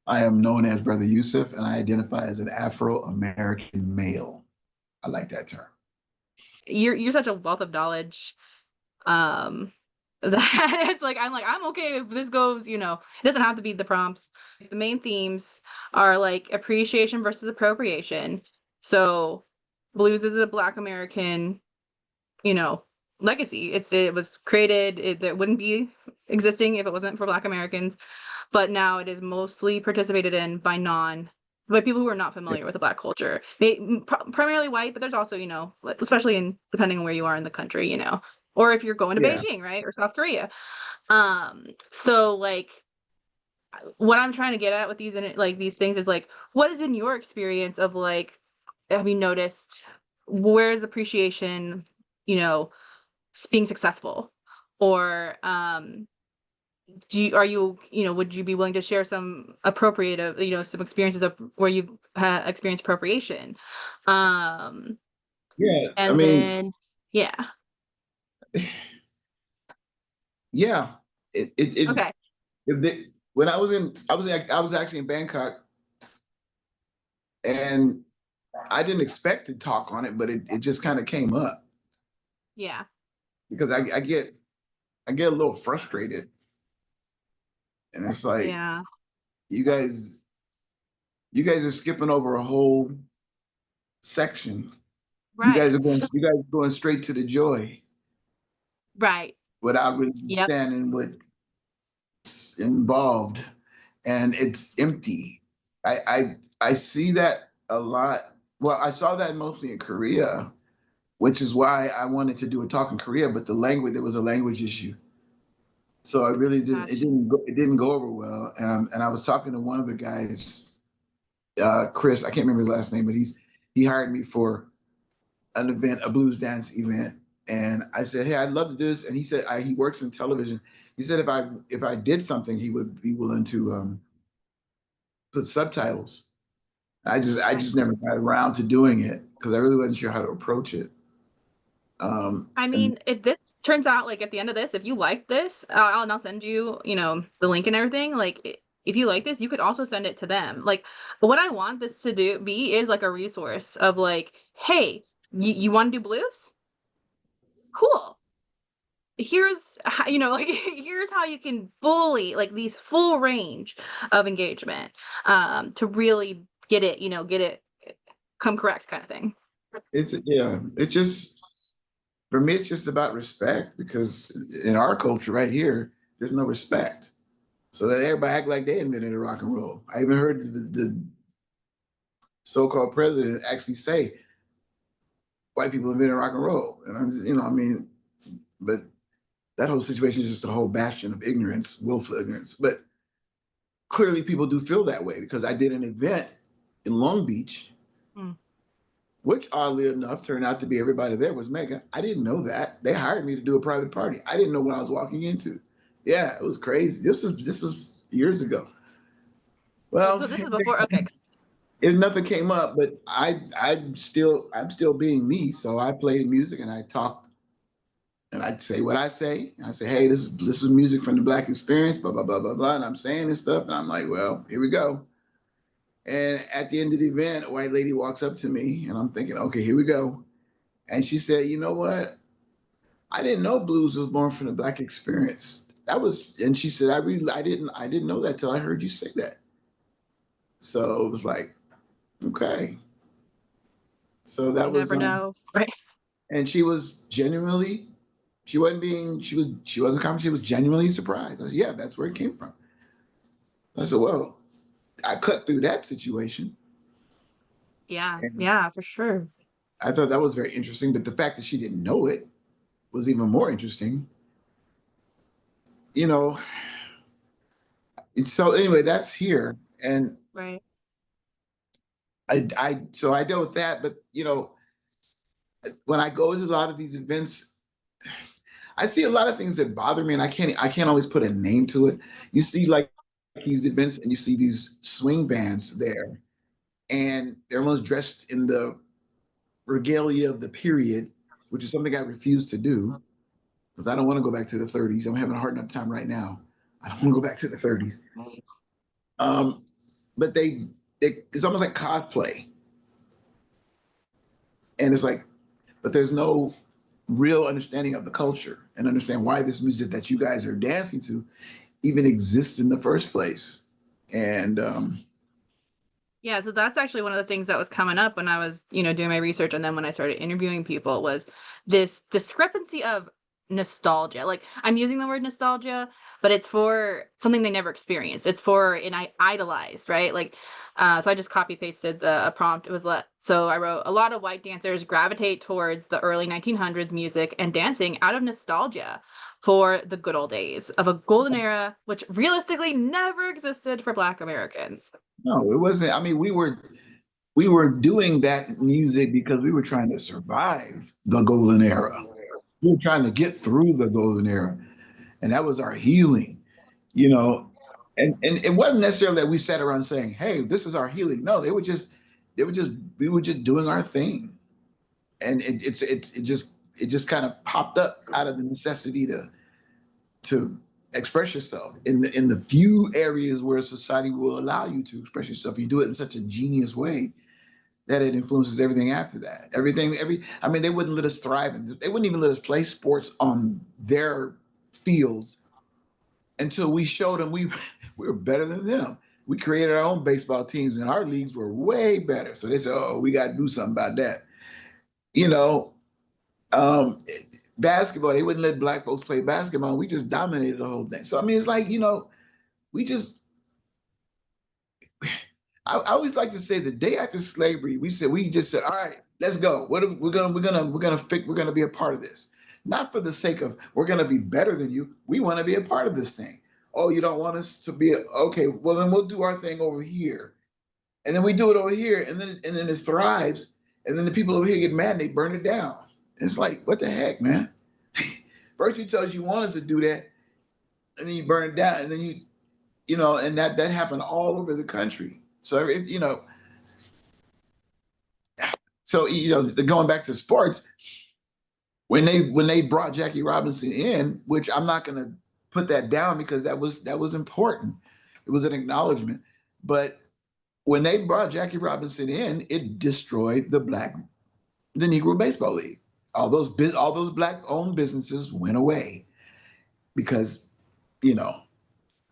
I am known as Brother Yusef, and I identify as an Afro-American male. I like that term. You're such a wealth of knowledge. Um, that it's like I'm okay if this goes, it doesn't have to be the prompts. The main themes are like appreciation versus appropriation. So blues is a Black American, you know, legacy. It was created, it wouldn't be existing if it wasn't for Black Americans, but now it is mostly participated in by people who are not familiar with the Black culture. Primarily white, but there's also, especially depending on where you are in the country, or if you're going to Yeah. Beijing, right, or South Korea. So like what I'm trying to get at with these things is like, what has been your experience of like, have you noticed where's appreciation, you know, being successful, or are you, would you be willing to share some appropriate, some experiences of where you've experienced appropriation? Um, Yeah. I and mean, then, yeah. yeah. It Okay. when I was actually in Bangkok, and I didn't expect to talk on it, but it just kind of came up Yeah. because I get a little frustrated, and it's like Yeah. you guys you guys are skipping over a whole section. Right. You guys are going straight to the joy Right. without really Yep. understanding what's involved, and it's empty. I see that a lot. Well, I saw that mostly in Korea, which is why I wanted to do a talk in Korea, but the language, there was a language issue. So I really didn't Gotcha. it didn't go over well. And I was talking to one of the guys, Chris, I can't remember his last name, but he hired me for an event, a blues dance event. And I said, "Hey, I'd love to do this." And he said, he works in television. He said if I did something, he would be willing to put subtitles. I Right. just never got around to doing it because I really wasn't sure how to approach it. I And mean, if this turns out like at the end of this, if you like this, and I'll send you, the link and everything. Like, if you like this, you could also send it to them. Like, but what I want this to be is like a resource of like, hey, you want to do blues? Cool. Here's how, like here's how you can fully like these full range of engagement, to really get it come correct kind of thing. it's just for me, it's just about respect because in our culture right here, there's no respect. So that everybody act like they invented rock and roll. I even heard the so-called president actually say white people invented rock and roll, and I'm just, I mean, but that whole situation is just a whole bastion of ignorance, willful ignorance. But clearly, people do feel that way because I did an event in Long Beach, Mm. which oddly enough turned out to be everybody there was Mega. I didn't know that. They hired me to do a private party. I didn't know what I was walking into. Yeah, it was crazy. This was years ago. Well, So this is before, okay. if nothing came up, but I'm still being me. So I played music and I talked and I'd say what I say. I say, hey, this is music from the Black experience, blah blah blah blah blah, and I'm saying this stuff, and I'm like, well, here we go. And at the end of the event, a white lady walks up to me, and I'm thinking, okay, here we go. And she said, you know what? I didn't know blues was born from the Black experience. That was, and she said, I didn't know that till I heard you say that. So it was like, okay. So You that was, never know, right? and she was genuinely, she wasn't confident. She was genuinely surprised. I said, yeah, that's where it came from. I said, well, I cut through that situation. Yeah, And yeah, for sure. I thought that was very interesting. But the fact that she didn't know it was even more interesting. You know, so anyway, that's here. And Right. so I dealt with that. But, when I go to a lot of these events, I see a lot of things that bother me, and I can't always put a name to it. You see like these events, and you see these swing bands there, and they're almost dressed in the regalia of the period, which is something I refuse to do because I don't want to go back to the 30s. I'm having a hard enough time right now. I don't want to go back to the 30s. Right. Um, but it's almost like cosplay, and it's like, but there's no real understanding of the culture and understand why this music that you guys are dancing to even exists in the first place. And Yeah, so that's actually one of the things that was coming up when I was, doing my research, and then when I started interviewing people, was this discrepancy of nostalgia. Like, I'm using the word nostalgia, but it's for something they never experienced. It's for an idolized, right? Like, so I just copy pasted a prompt. It was so I wrote, a lot of white dancers gravitate towards the early 1900s music and dancing out of nostalgia for the good old days of a golden era, which realistically never existed for Black Americans. no, it wasn't. I mean, we were doing that music because we were trying to survive the golden era. We were trying to get through the golden era, and that was our healing, you know. And it wasn't necessarily that we sat around saying, "Hey, this is our healing." No, they were just we were just doing our thing, and it just kind of popped up out of the necessity to express yourself in the few areas where society will allow you to express yourself. You do it in such a genius way that it influences everything after that. I mean, they wouldn't let us thrive, and they wouldn't even let us play sports on their fields until we showed them we were better than them. We created our own baseball teams, and our leagues were way better. So they said, "Oh, we got to do something about that." You know, um, basketball, they wouldn't let black folks play basketball. We just dominated the whole thing. So I mean, it's like, we just I always like to say the day after slavery, we just said, all right, let's go. What are, we're gonna be a part of this. Not for the sake of we're gonna be better than you. We want to be a part of this thing. Oh, you don't want us to be okay, well then we'll do our thing over here. And then we do it over here, and then it thrives, and then the people over here get mad and they burn it down. And it's like, what the heck, man? First you tell us you want us to do that, and then you burn it down, and then and that happened all over the country. So going back to sports, when they brought Jackie Robinson in, which I'm not going to put that down because that was important. It was an acknowledgement, but when they brought Jackie Robinson in, it destroyed the Negro Baseball League. All those black owned businesses went away because you know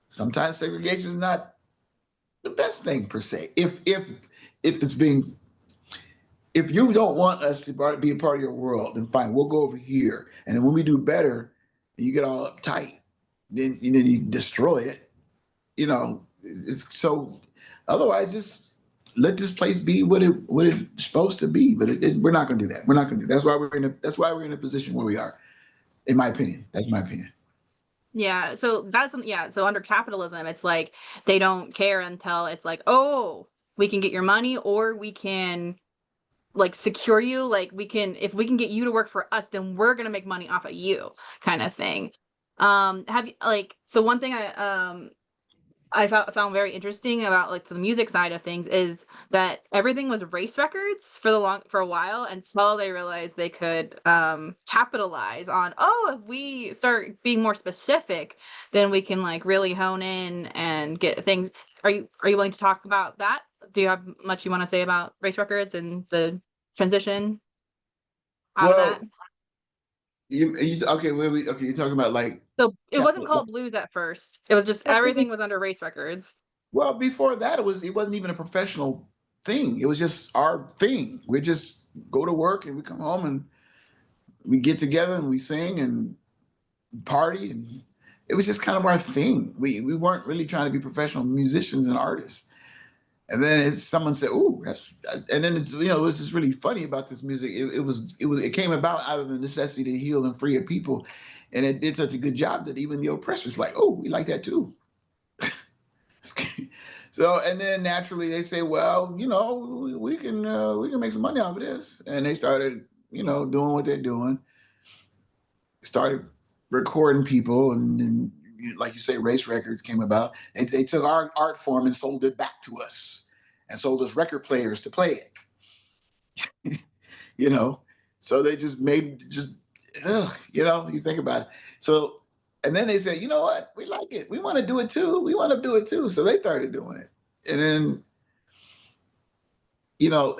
sometimes segregation is not the best thing per se. If you don't want us to be a part of your world, then fine, we'll go over here. And then when we do better, you get all uptight. Then you destroy it. It's so. Otherwise, just let this place be what it's supposed to be. But we're not going to do that. We're not going to do that. That's why we're in a position where we are. In my opinion, that's my opinion. Yeah, so so under capitalism, it's like they don't care until it's like, oh, we can get your money, or we can like secure you, like if we can get you to work for us, then we're gonna make money off of you, kind of thing. Have you so one thing I found very interesting about like the music side of things is that everything was race records for a while until they realized they could capitalize on, oh, if we start being more specific, then we can like really hone in and get things. Are you willing to talk about that? Do you have much you want to say about race records and the transition out of that? Well, okay? Okay? You're talking about like So it wasn't capital. called blues at first. It was just everything was under race records. Well, before that, it wasn't even a professional thing. It was just our thing. We just go to work and we come home and we get together and we sing and party, and it was just kind of our thing. We weren't really trying to be professional musicians and artists. And then someone said, "Ooh, and then it was just really funny about this music. It came about out of the necessity to heal and free a people, and it did such a good job that even the oppressors like, oh, we like that too." So, and then naturally they say, well, we can make some money off of this, and they started doing what they're doing, started recording people, and then like you say, race records came about. They took our art form and sold it back to us, and sold us record players to play it. you know, so they just made just you think about it. So, and then they said, you know what, we like it, we want to do it too, we want to do it too. So they started doing it. And then, you know,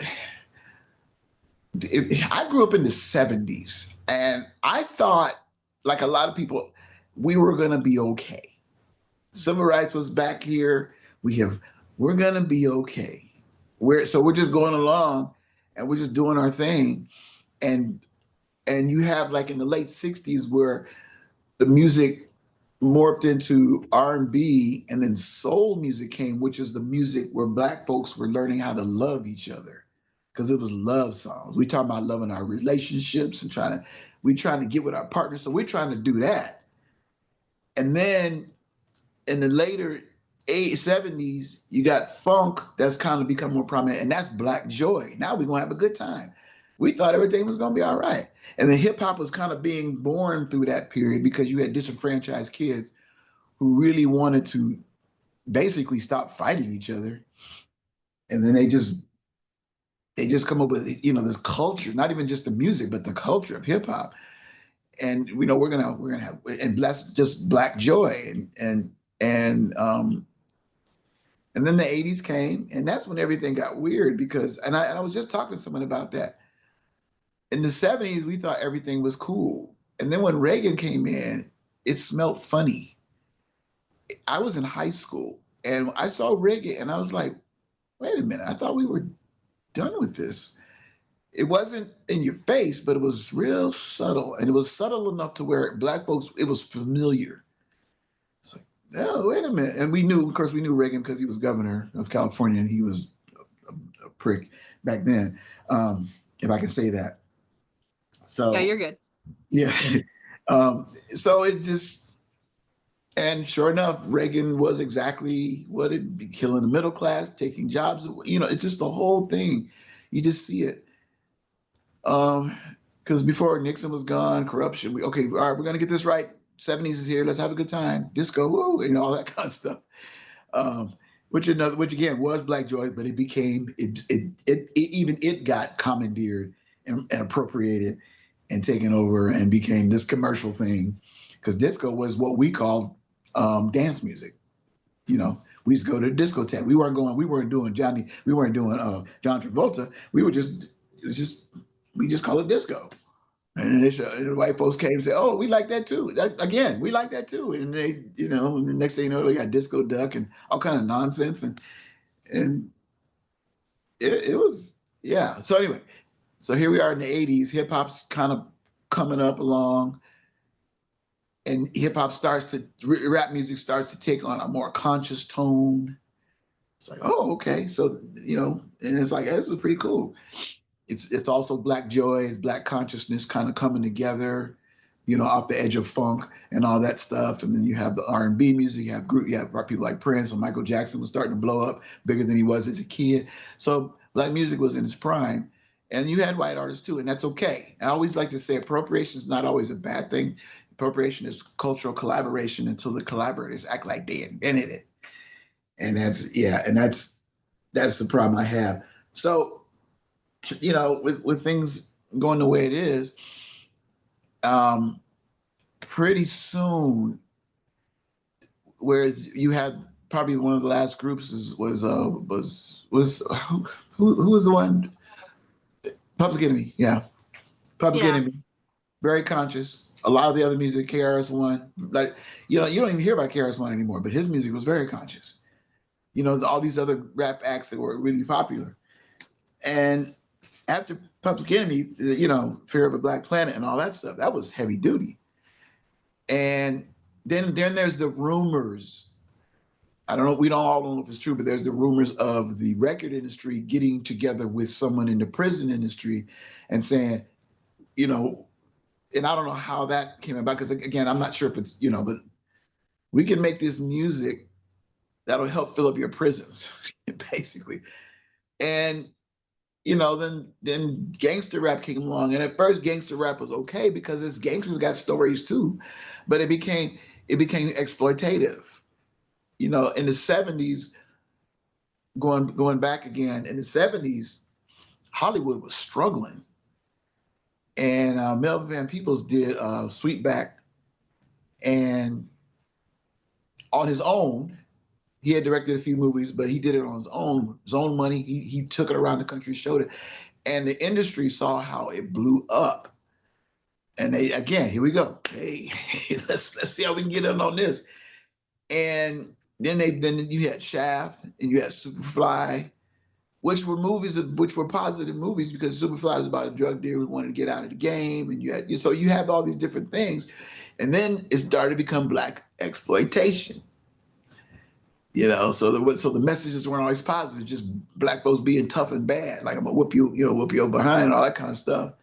I grew up in the 70s and I thought, like a lot of people, we were going to be okay. Civil rights was back here. We have, we're going to be okay. We're just going along and we're just doing our thing. And, and you have like in the late 60s where the music morphed into R&B and then soul music came, which is the music where black folks were learning how to love each other because it was love songs. We talking about loving our relationships and trying to get with our partners. So we're trying to do that. And then in the later 70s, you got funk that's kind of become more prominent, and that's black joy. Now we're gonna have a good time. We thought everything was gonna be all right. And then hip hop was kind of being born through that period because you had disenfranchised kids who really wanted to basically stop fighting each other. And then they just come up with this culture, not even just the music, but the culture of hip hop. And we're gonna have and that's just black joy and then the 80s came and that's when everything got weird because and I was just talking to someone about that. In the 70s, we thought everything was cool. And then when Reagan came in, it smelled funny. I was in high school and I saw Reagan and I was like, wait a minute, I thought we were done with this. It wasn't in your face, but it was real subtle. And it was subtle enough to where black folks, it was familiar. It's like, oh, wait a minute. And we knew, of course, we knew Reagan because he was governor of California and he was a prick back then, if I can say that. Yeah, So, you're good. yeah. So it just, and sure enough, Reagan was exactly what it'd be killing the middle class, taking jobs. It's just the whole thing. You just see it. Because before Nixon was gone, corruption. Okay, all right, we're gonna get this right. 70s is here. Let's have a good time. Disco, woo, all that kind of stuff. Um, which again was Black Joy, but it became even it got commandeered and appropriated and taken over and became this commercial thing. Because disco was what we called dance music. We used to go to the discotheque. We weren't doing Johnny. We weren't doing John Travolta. We just call it disco. And the white folks came and said, "Oh, we like that too." Again, we like that too. And and the next thing you know, they got disco duck and all kind of nonsense, and it was yeah. So anyway, so here we are in the '80s. Hip hop's kind of coming up along, and rap music starts to take on a more conscious tone. It's like, oh, okay, so and it's like this is pretty cool. It's also black joy, it's black consciousness kind of coming together, off the edge of funk and all that stuff. And then you have the R&B music, you have people like Prince and Michael Jackson was starting to blow up bigger than he was as a kid. So black music was in its prime. And you had white artists too, and that's okay. I always like to say appropriation is not always a bad thing. Appropriation is cultural collaboration until the collaborators act like they invented it. And that's the problem I have. So with things going the way it is, um, pretty soon, whereas you had probably one of the last groups was who was the one? Public Enemy, yeah, Public Yeah. Enemy, very conscious. A lot of the other music, KRS-One, like you don't even hear about KRS-One anymore, but his music was very conscious. All these other rap acts that were really popular, and after Public Enemy, Fear of a Black Planet and all that stuff, that was heavy duty. And then there's the rumors. I don't know, we don't all know if it's true, but there's the rumors of the record industry getting together with someone in the prison industry and saying, you know, and I don't know how that came about because again, I'm not sure if it's, but we can make this music that'll help fill up your prisons, basically. And then gangster rap came along, and at first gangster rap was okay because its gangsters got stories too, but it became exploitative. In the '70s, going back again, in the '70s, Hollywood was struggling, and Melvin Van Peebles did Sweetback, and on his own, He had directed a few movies, but he did it on his own money. He took it around the country, showed it, and the industry saw how it blew up. And they again, here we go. Hey, let's see how we can get in on this. And then you had Shaft and you had Superfly, which were movies which were positive movies because Superfly was about a drug dealer who wanted to get out of the game, and you have all these different things, and then it started to become black exploitation. So the messages weren't always positive, just black folks being tough and bad, like I'm gonna whoop you, whoop your behind, all that kind of stuff,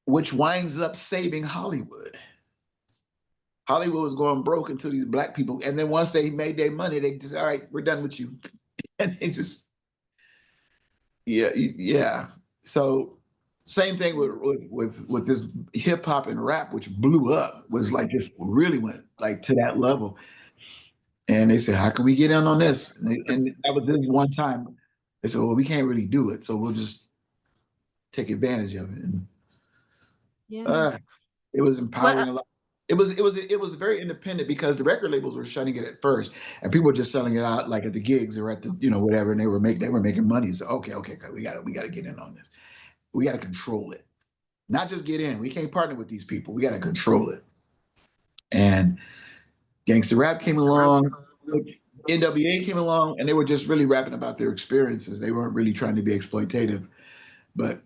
which winds up saving Hollywood. Hollywood was going broke until these black people, and then once they made their money, they just, all right, we're done with you, and they just, yeah, yeah. So same thing with this hip hop and rap, which blew up, was like just really went like to that level. And they said, how can we get in on this? And that was this one time. They said, well, we can't really do it, so we'll just take advantage of it. And Yeah. uh, it was What empowering a lot. It was very independent because the record labels were shutting it at first, and people were just selling it out like at the gigs or at the whatever, and they were making money. So okay, we got to get in on this. We got to control it, not just get in. We can't partner with these people. We got to control it. And gangster rap came along, NWA came along, and they were just really rapping about their experiences. They weren't really trying to be exploitative, but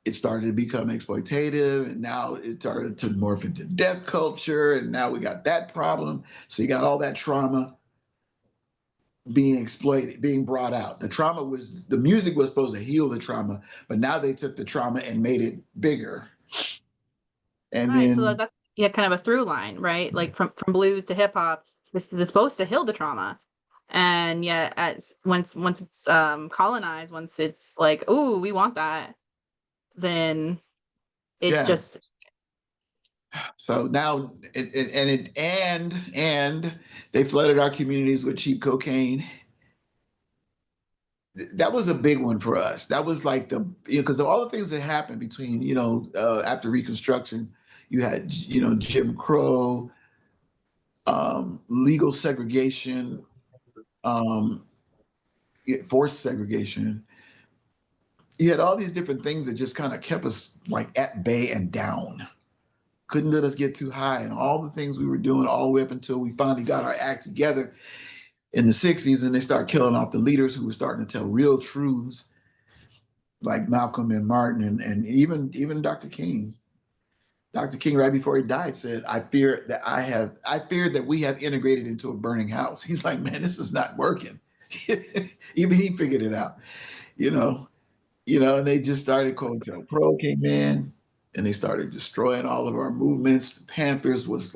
it started to become exploitative, and now it started to morph into death culture, and now we got that problem. So you got all that trauma being exploited, being brought out. The music was supposed to heal the trauma, but now they took the trauma and made it bigger. And Right, so then that's yeah, kind of a through line, right? Like from blues to hip hop, this is supposed to heal the trauma. And yet as once it's colonized, once it's like, oh, we want that, then it's yeah, just so now and they flooded our communities with cheap cocaine. That was a big one for us. That was like because of all the things that happened between after Reconstruction, you had Jim Crow, legal segregation, um, forced segregation. You had all these different things that just kind of kept us like at bay and down. Couldn't let us get too high, and all the things we were doing all the way up until we finally got our act together in the '60s, and they started killing off the leaders who were starting to tell real truths like Malcolm and Martin and even Dr. King. Dr. King, right before he died, said, I fear that we have integrated into a burning house." He's like, man, this is not working. Even he figured it out, you know, and they just started. COINTELPRO came in and they started destroying all of our movements. The Panthers was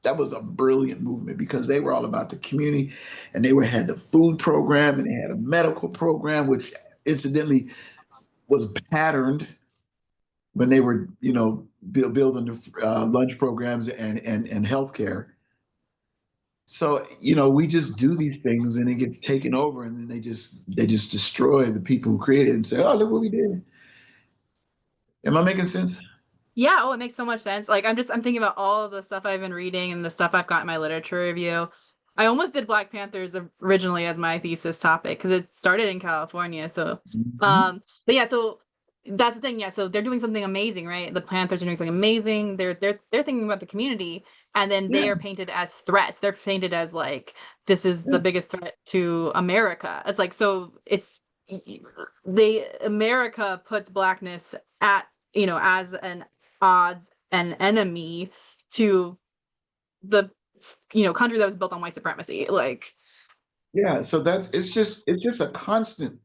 that was a brilliant movement because they were all about the community, and had the food program and they had a medical program, which incidentally was patterned when they were, building the lunch programs and healthcare. So, we just do these things and it gets taken over, and then they just destroy the people who created it and say, "Oh, look what we did." Am I making sense? yeah, oh, it makes so much sense. Like I'm thinking about all of the stuff I've been reading and the stuff I've got in my literature review. I almost did Black Panthers originally as my thesis topic because it started in California. So, Mhm. but yeah, so that's the thing. Yeah, so they're doing something amazing, right? The Panthers are doing something amazing. They're thinking about the community, and then Yeah, they are painted as threats. They're painted as like this is yeah, the biggest threat to America. It's like so it's they America puts blackness at as an odds an enemy to the country that was built on white supremacy. Like, yeah. So it's just a constant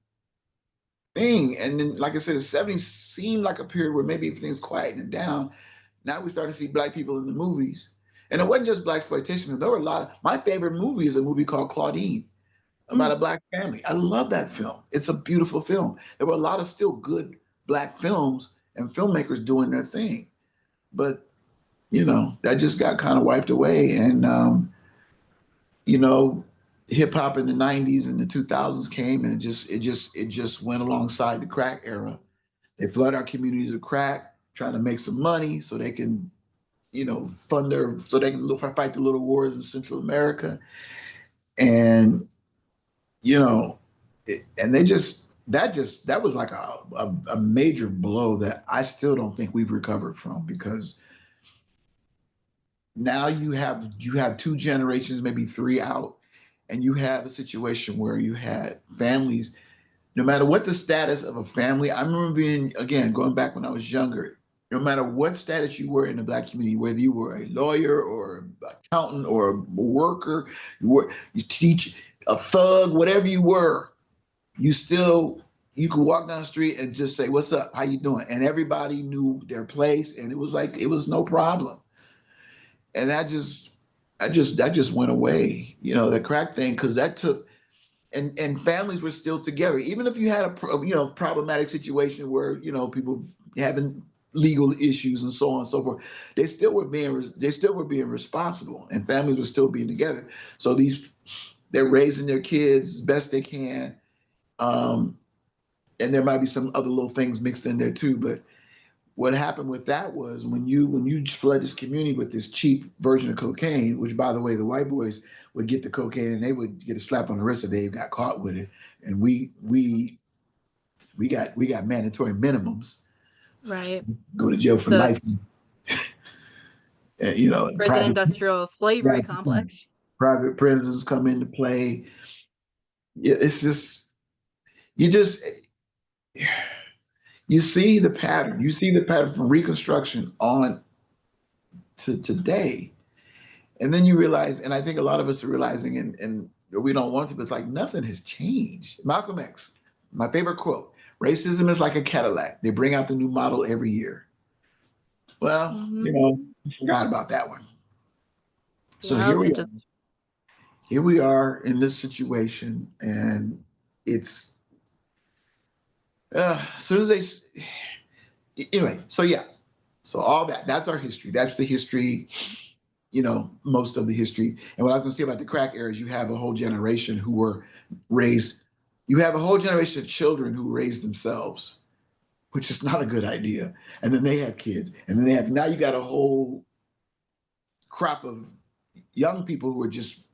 thing. And then, like I said, the '70s seemed like a period where maybe everything's quieting down. Now we start to see black people in the movies. And it wasn't just black exploitation. There were a lot of my favorite movie is a movie called Claudine about mm, a black family. I love that film. It's a beautiful film. There were a lot of still good black films and filmmakers doing their thing. But, that just got kind of wiped away. And you know, hip hop in the '90s and the 2000s came, and it just went alongside the crack era. They flood our communities with crack, trying to make some money so they can fund their so they can fight the little wars in Central America, and you know, and they that was like a major blow that I still don't think we've recovered from, because now you have two generations, maybe three out, and you have a situation where you had families, no matter what the status of a family. I remember being, again, going back when I was younger, no matter what status you were in the black community, whether you were a lawyer or an accountant or a worker, you teach, a thug, whatever you were, you still you could walk down the street and just say, "What's up? How you doing?" And everybody knew their place, and it was like it was no problem. And that just went away, the crack thing, because that took, and families were still together, even if you had problematic situation where people having legal issues and so on and so forth. They still were being responsible, and families were still being together. So they're raising their kids as best they can. um and there might be some other little things mixed in there too, but what happened with that was, when you flood this community with this cheap version of cocaine, which, by the way, the white boys would get the cocaine and they would get a slap on the wrist if they got caught with it, and we got mandatory minimums, Right. go to jail for The life, and, prison industrial slavery complex. private prisons come into play. Yeah, it's just you see the pattern. You see the pattern from Reconstruction on to today. And then you realize, and I think a lot of us are realizing, and we don't want to, but it's like nothing has changed. Malcolm X, my favorite quote: "Racism is like a Cadillac. They bring out the new model every year." Well, I forgot about that one. So Yeah, here we it are. just Here we are in this situation, and it's as soon as anyway. So yeah, so all that's our history. That's the history, most of the history. And what I was going to say about the crack era is, you have a whole generation who were raised, you have a whole generation of children who raised themselves, which is not a good idea. And then they have kids. And then now you got a whole crop of young people who are just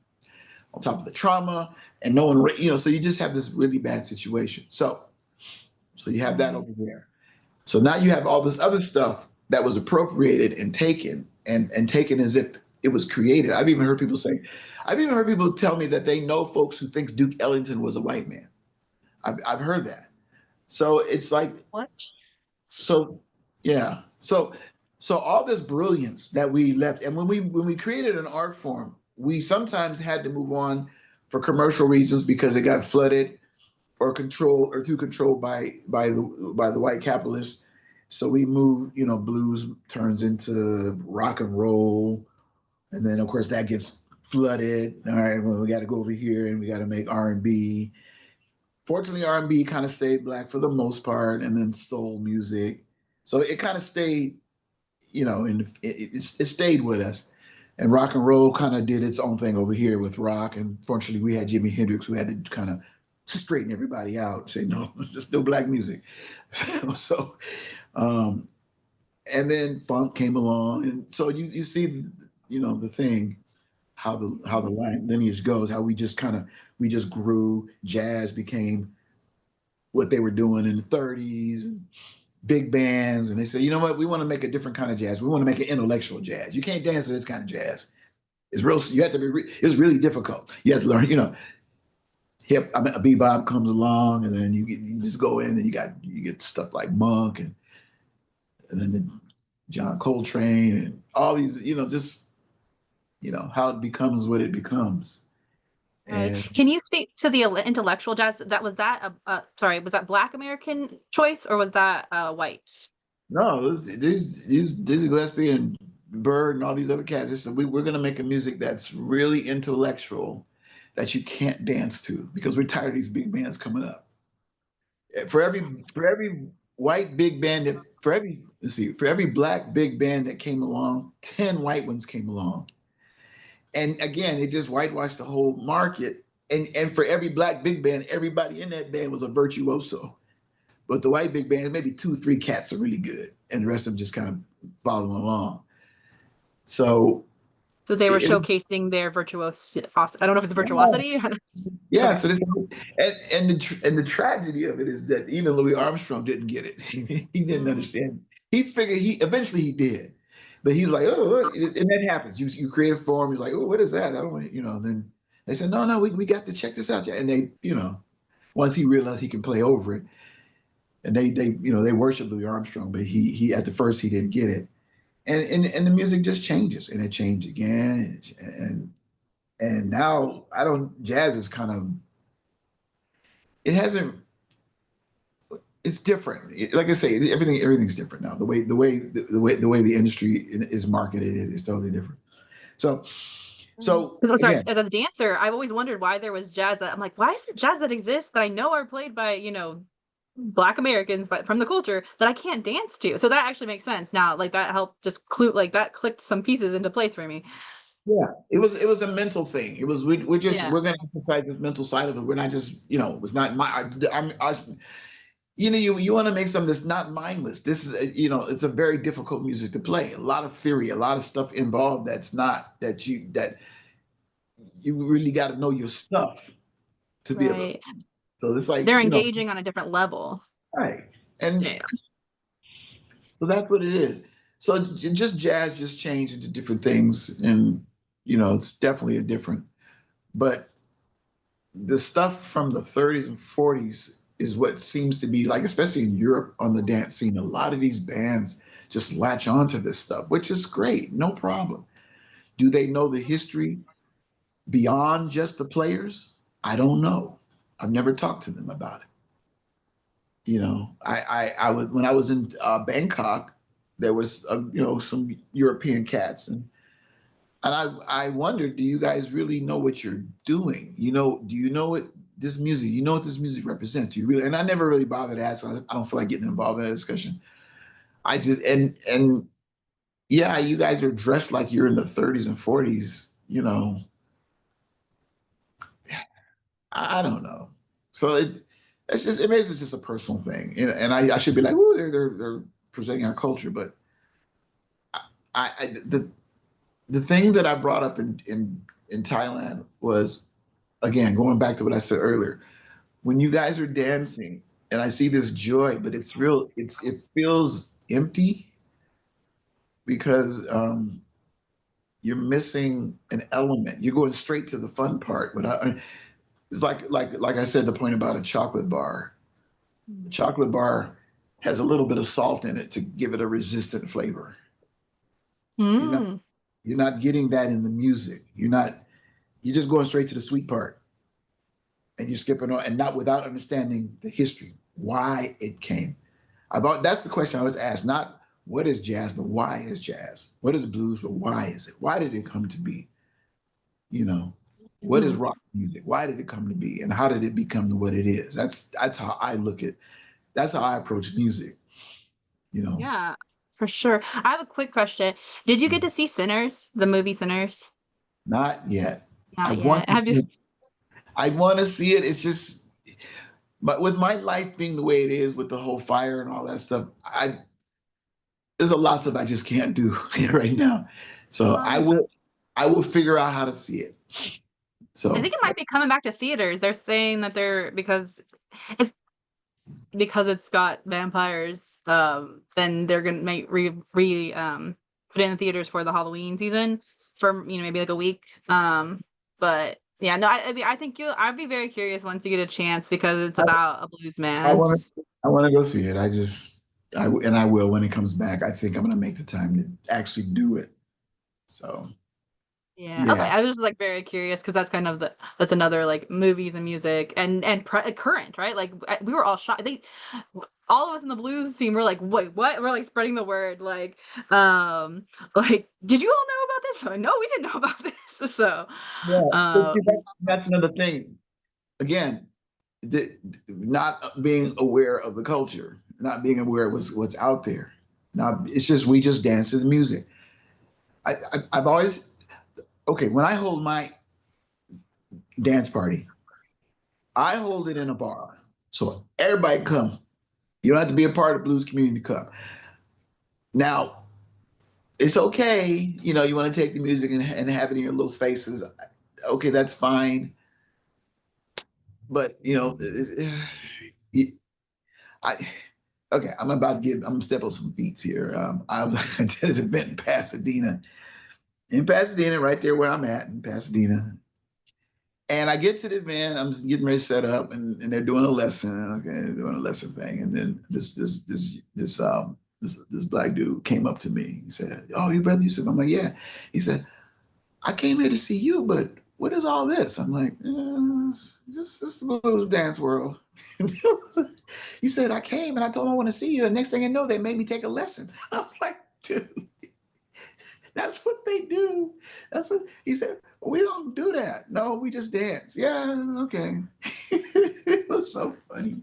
on top of the trauma, and no one, so you just have this really bad situation. So you have that right. over there. So now you have all this other stuff that was appropriated and taken, and taken as if it was created. I've even heard people tell me that they know folks who thinks Duke Ellington was a white man. I've heard that. So it's like, What? so yeah. So all this brilliance that we left, and when we created an art form, we sometimes had to move on for commercial reasons because it got flooded or controlled, or too controlled by the white capitalists. So we moved, blues turns into rock and roll, and then of course that gets flooded. All right, well, we got to go over here and we got to make R&B. Fortunately, R&B kind of stayed black for the most part, and then soul music. So it kind of stayed, and it stayed with us. And rock and roll kind of did its own thing over here with rock. And fortunately, we had Jimi Hendrix, who had to kind of straighten everybody out, say, no, it's still black music. so, um, and then funk came along, and so you see, the thing, how the lineage goes, how we just grew. Jazz became what they were doing in the 30s, and big bands, and they say, you know what, we want to make a different kind of jazz. We want to make an intellectual jazz. You can't dance to this kind of jazz. It's real. You have to it's really difficult. You have to learn. A bebop comes along, and then you just go in, and you get stuff like Monk, and then John Coltrane, and all these. Just how it becomes what it becomes. Right. And Can you speak to the intellectual jazz? Sorry, was that Black American choice, or was that white? no, these Dizzy Gillespie and Bird and all these other cats. They said, we're going to make a music that's really intellectual, that you can't dance to, because we're tired of these big bands coming up. For every white big band that for every let's see for every black big band that came along, 10 white ones came along. And again, it just whitewashed the whole market. And for every black big band, everybody in that band was a virtuoso. But the white big bands, maybe two, three cats are really good, and the rest of them just kind of following along. So So they were it, showcasing their virtuosity. I don't know if it's yeah, virtuosity. yeah. Okay. So this and the tragedy of it is that even Louis Armstrong didn't get it. He didn't Mm, understand. He figured he eventually he did, but he's like, oh, what? And that happens. You create a form. He's like, oh, what is that? I don't want to, And then they said, no, no, we got to check this out. And they, once he realized he can play over it, and they worship Louis Armstrong, but he at the first he didn't get it, and the music just changes, and it changed again, and now I don't. Jazz is kind of it hasn't. It's different. Like I say, everything's different now. The way the industry is marketed is totally different. So mm. so 'Cause, sorry, again, as a dancer, I've always wondered why there was jazz that I'm like, why is there jazz that exists that I know are played by, Black Americans, but from the culture that I can't dance to. So that actually makes sense now. Like that helped just that clicked some pieces into place for me. yeah, it was a mental thing. It was Yeah, we're going to emphasize this mental side of it. We're not just it's not my I, you want to make something that's not mindless. This is it's a very difficult music to play. A lot of theory, a lot of stuff involved. That's not that you really got to know your stuff to be able. right. So it's like They're engaging on a different level. right, and Yeah. so that's what it is. So just jazz just changed into different things, and it's definitely a different. But the stuff from the 30s and 40s is what seems to be like, especially in Europe on the dance scene. A lot of these bands just latch onto this stuff, which is great, no problem. Do they know the history beyond just the players? I don't know. I've never talked to them about it. I was when I was in Bangkok, there was some European cats, and I wondered, do you guys really know what you're doing? Do you know what this music? You know what this music represents? Do you really? And I never really bothered asking. I don't feel like getting involved in that discussion. I just and yeah, you guys are dressed like you're in the 30s and 40s. I don't know. So it's just maybe it's just a personal thing, and I should be like, oh, they're presenting our culture, but the thing that I brought up in Thailand was again going back to what I said earlier. When you guys are dancing, and I see this joy, but it's real. It feels empty because you're missing an element. You're going straight to the fun part, but it's like I said, the point about a chocolate bar. The chocolate bar has a little bit of salt in it to give it a resistant flavor. You're not Mm. you're not getting that in the music. You're just going straight to the sweet part, and you're skipping on, and not without understanding the history, why it came about. That's the question I was asked, not what is jazz, but why is jazz? What is blues, but why is it? Why did it come to be? You know, what is Mhm. rock music? Why did it come to be? And how did it become to what it is? That's how I look at. That's how I approach music. You know, Yeah, for sure. I have a quick question. Did you get to see Sinners, the movie Sinners? not yet. I Not want yet. to Have see you? it. I want to see it. It's just, but with my life being the way it is, with the whole fire and all that stuff, there's a lot of I just can't do right now. So That I makes sense. will figure out how to see it. I So think it might be coming back to theaters. They're saying that it's because it's got vampires. Then they're gonna make put it in the theaters for the Halloween season for maybe like a week. But yeah, no, I mean I think I'd be very curious once you get a chance because it's I, about a blues I man. want to go see it. And I will when it comes back. I think I'm going to make the time to actually do it. So Yeah. Okay. yeah, I was just like very curious because that's kind of that's another like movies and music and current, right? Like we were all shocked. All of us in the blues team were like, wait, what? We're like spreading the word, um, like, did you all know about this? We're like, no, we didn't know about this. So, yeah. But see, um, that's another thing. Again, not being aware of the culture, not being aware of what's out there. Now it's just we just dance to the music. I've always okay when I hold my dance party, I hold it in a bar, so everybody come. You don't have to be a part of the blues community to come. Now it's okay. You know, you want to take the music and have it in your little spaces. Okay, that's fine. But you know, I okay. I'm gonna step on some feet here. I did an event in Pasadena, right there where I'm at in Pasadena. And I get to the event, I'm just getting ready to set up, and they're doing a lesson. Okay, they're doing a lesson thing, and then this black dude came up to me. He said, "Oh, you Brother Yusef?" I'm like, "Yeah." He said, "I came here to see you, but what is all this?" I'm like, just the blues dance world." He said, "I came and I told him I want to see you, and next thing I know, they made me take a lesson." I was like, "Dude, that's what they do. That's what," he said. "We don't do that. No, we just dance." Yeah, okay. It was so funny.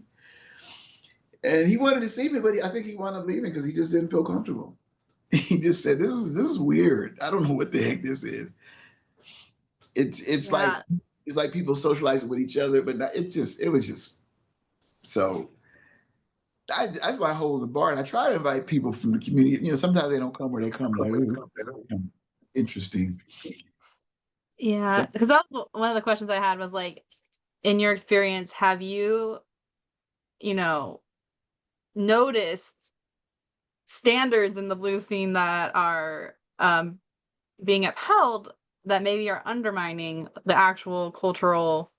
And he wanted to see me, but I think he wound up leaving because he just didn't feel comfortable. He just said, "This is weird. I don't know what the heck this is." It's like Yeah. it's like people socializing with each other, but it was just so. That's why I hold the bar, and I try to invite people from the community. You know, sometimes they don't come where they come. Like, "Ooh, interesting." So Yeah, because that was one of the questions I had was like, in your experience, have you, you know, noticed standards in the blues scene that are being upheld that maybe are undermining the actual cultural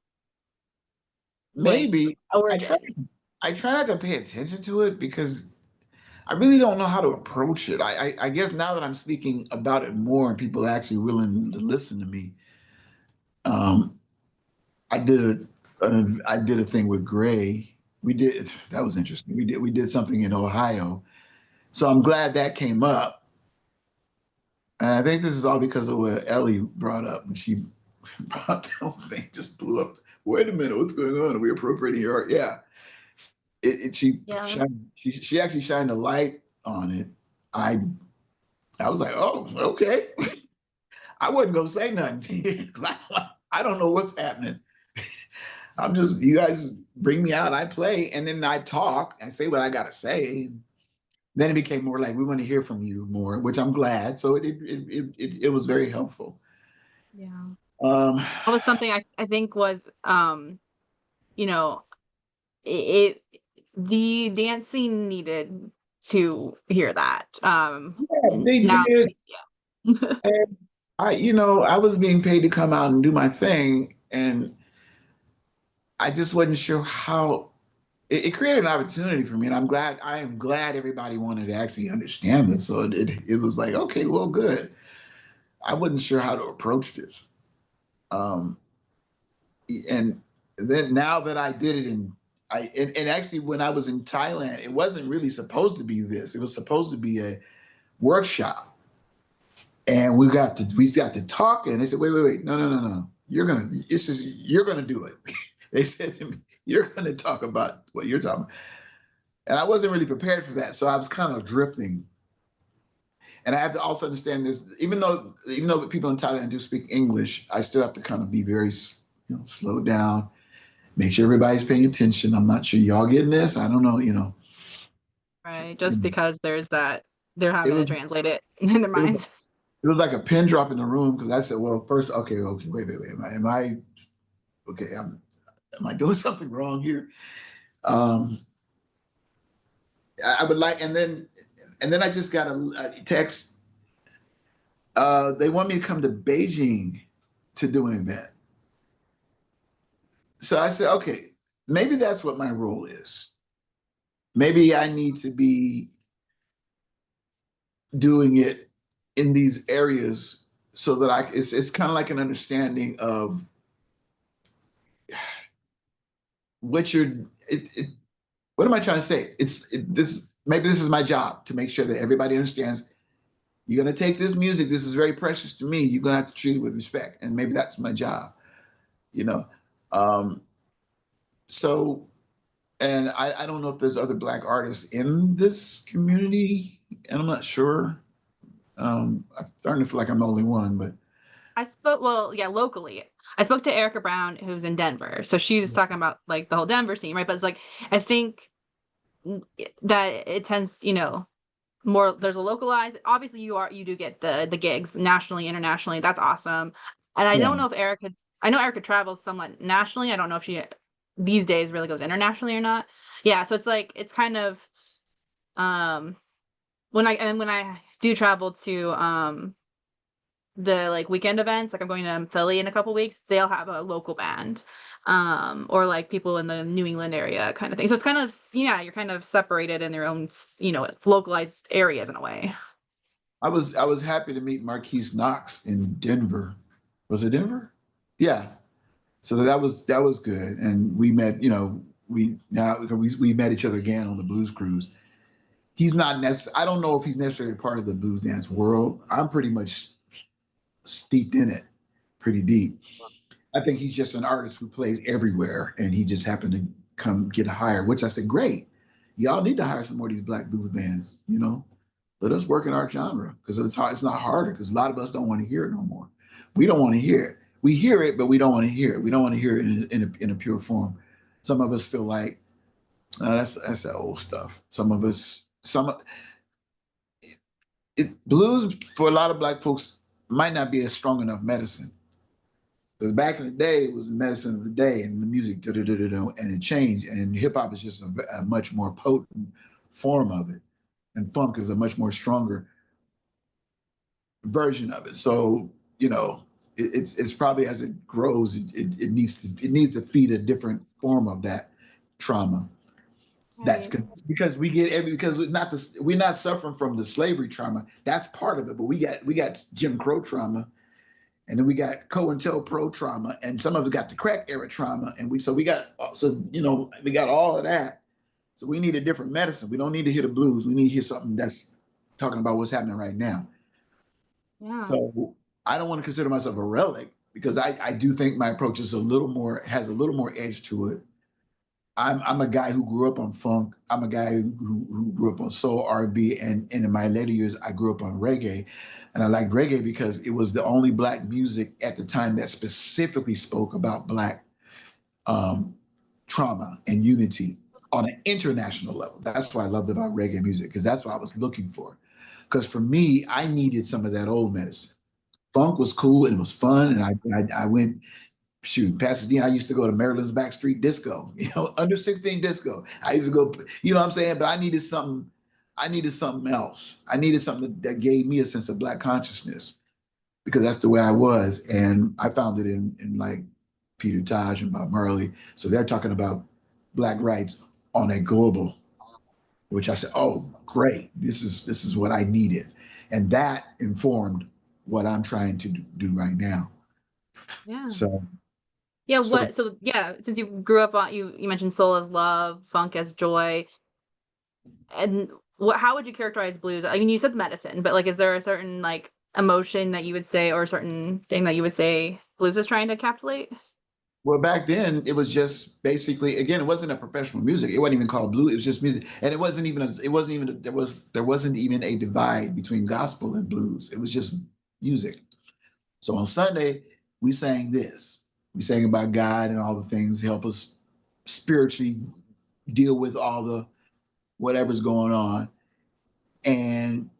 like maybe I try. origin? I try not to pay attention to it because I really don't know how to approach it. I guess now that I'm speaking about it more and people are actually willing to listen to me, um, I did I did a thing with Gray. We did that was interesting. We did something in Ohio, so I'm glad that came up. And I think this is all because of what Ellie brought up when she brought up the whole thing. Just blew up. Wait a minute, what's going on? Are we appropriating your art? Yeah, Yeah. she actually shined a light on it. I I was like, oh, okay. I wasn't gonna say nothing because I don't know what's happening. I'm just you guys bring me out, I play, and then I talk, I say what I gotta say. Then it became more like we want to hear from you more, which I'm glad. So it was very helpful. Yeah. Um, That was something I think was you know, it the dance scene needed to hear that. yeah, they Now did. yeah. And I was being paid to come out and do my thing, and I just wasn't sure how it created an opportunity for me, and I am glad everybody wanted to actually understand this. So it was like, okay, well, good. I wasn't sure how to approach this. Um, and then now that I did it and actually when I was in Thailand, it wasn't really supposed to be this. It was supposed to be a workshop. And we got to talk, and they said, wait, no. You're gonna do it. They said to me, you're gonna talk about what you're talking about. And I wasn't really prepared for that. So I was kind of drifting. And I have to also understand this, even though people in Thailand do speak English, I still have to kind of be very slow down, make sure everybody's paying attention. I'm not sure y'all getting this. I don't know. Right. Just because there's that they're It having was to translate it in their it was minds. it was like a pin drop in the room because I said, well, first, okay, wait. Am I okay? Am I doing something wrong here? Um, I would like, and then I just got a text. They want me to come to Beijing to do an event. So I said, okay, maybe that's what my role is. Maybe I need to be doing it in these areas so that it's kind of like an understanding of what you're it what am I trying to say? This maybe this is my job to make sure that everybody understands you're going to take this music. This is very precious to me. You're going to have to treat it with respect, and maybe that's my job. You know, um, so and I don't know if there's other black artists in this community, and I'm not sure. I'm starting to feel like I'm the only one, but I spoke well, yeah, locally. I spoke to Erica Brown, who's in Denver. So she was talking about like the whole Denver scene, right? But it's like I think that it tends, more there's a localized, obviously you do get the gigs nationally, internationally. That's awesome. And I Yeah. don't know if Erica I know Erica travels somewhat nationally. I don't know if she these days really goes internationally or not. Yeah, so it's like it's kind of um when I do travel to the like weekend events, like I'm going to Philly in a couple weeks, they'll have a local band. Or like people in the New England area kind of thing. So it's kind of, yeah, you're kind of separated in their own, localized areas in a way. I was happy to meet Marquise Knox in Denver. Was it Denver? Yeah. So that was good, and we met. We met each other again on the blues cruise. He's not necessarily. I don't know if he's necessarily part of the blues dance world. I'm pretty much steeped in it, pretty deep. I think he's just an artist who plays everywhere, and he just happened to come get hired. Which I said, great. Y'all need to hire some more of these black blues bands. Let us work in our genre because it's hard. It's not harder because a lot of us don't want to hear it no more. We don't want to hear it. We hear it, but we don't want to hear it. We don't want to hear it in a pure form. Some of us feel like that's that old stuff. Some of us, blues for a lot of black folks might not be a strong enough medicine. Because back in the day, it was the medicine of the day, and the music, and it changed. And hip hop is just a much more potent form of it, and funk is a much more stronger version of it. So it's probably as it grows, it needs to feed a different form of that trauma. That's Right. because because we're not suffering from the slavery trauma. That's part of it, but we got Jim Crow trauma, and then we got COINTELPRO trauma, and some of us got the crack era trauma, and we got all of that. So we need a different medicine. We don't need to hear the blues. We need to hear something that's talking about what's happening right now. Yeah. So I don't want to consider myself a relic because I do think my approach is has a little more edge to it. I'm a guy who grew up on funk. I'm a guy who grew up on soul, R&B, and in my later years I grew up on reggae, and I liked reggae because it was the only black music at the time that specifically spoke about black um, trauma and unity on an international level. That's what I loved about reggae music because that's what I was looking for. Because for me, I needed some of that old medicine. Funk was cool and it was fun, and I went shoot Pasadena. I used to go to Maryland's Backstreet Disco, under 16 disco. I used to go, what I'm saying. But I needed something. I needed something else. I needed something that gave me a sense of black consciousness because that's the way I was, and I found it in like Peter Tosh and Bob Marley. So they're talking about black rights on a global, which I said, oh, great. This is what I needed. And that informed what I'm trying to do right now. Yeah. So, Yeah, so since you grew up on you mentioned soul as love, funk as joy, and how would you characterize blues? I mean, you said medicine, but like is there a certain like emotion that you would say or a certain thing that you would say blues is trying to encapsulate? well, back then it was just basically, again, it wasn't a professional music. It wasn't even called blues. It was just music, and there wasn't even a divide between gospel and blues. It was just music. So on Sunday we sang this. We sang about God and all the things to help us spiritually deal with all the whatever's going on. And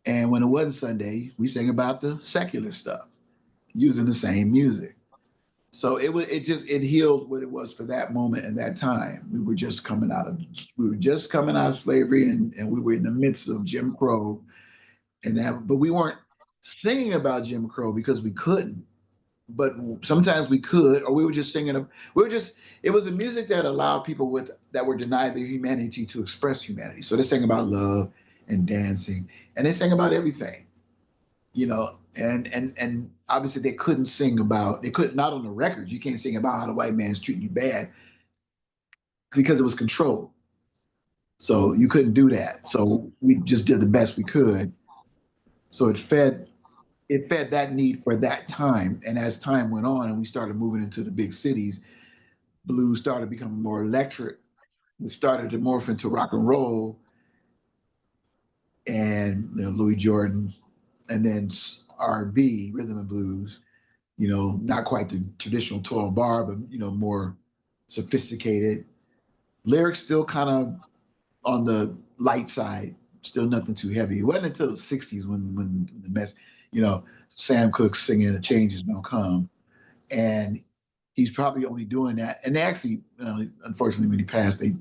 when it wasn't Sunday, we sang about the secular stuff using the same music. So it healed what it was for that moment and that time. We were just coming out of slavery, and we were in the midst of Jim Crow, but we weren't singing about Jim Crow because we couldn't. But sometimes we could, or we were just singing. It was a music that allowed people that were denied their humanity to express humanity. So they sang about love and dancing, and they sang about everything, and obviously they couldn't, not on the records. You can't sing about how the white man's treating you bad because it was controlled. So you couldn't do that. So we just did the best we could. So it fed that need for that time. And as time went on and we started moving into the big cities, blues started becoming more electric. We started to morph into rock and roll and Louis Jordan, and then R&B, rhythm and blues. Not quite the traditional 12 bar, but more sophisticated. Lyrics still kind of on the light side, still nothing too heavy. It wasn't until the '60s when the mess, Sam Cooke singing "A Change Is Gonna Come," and he's probably only doing that. And they actually, unfortunately, when he passed, they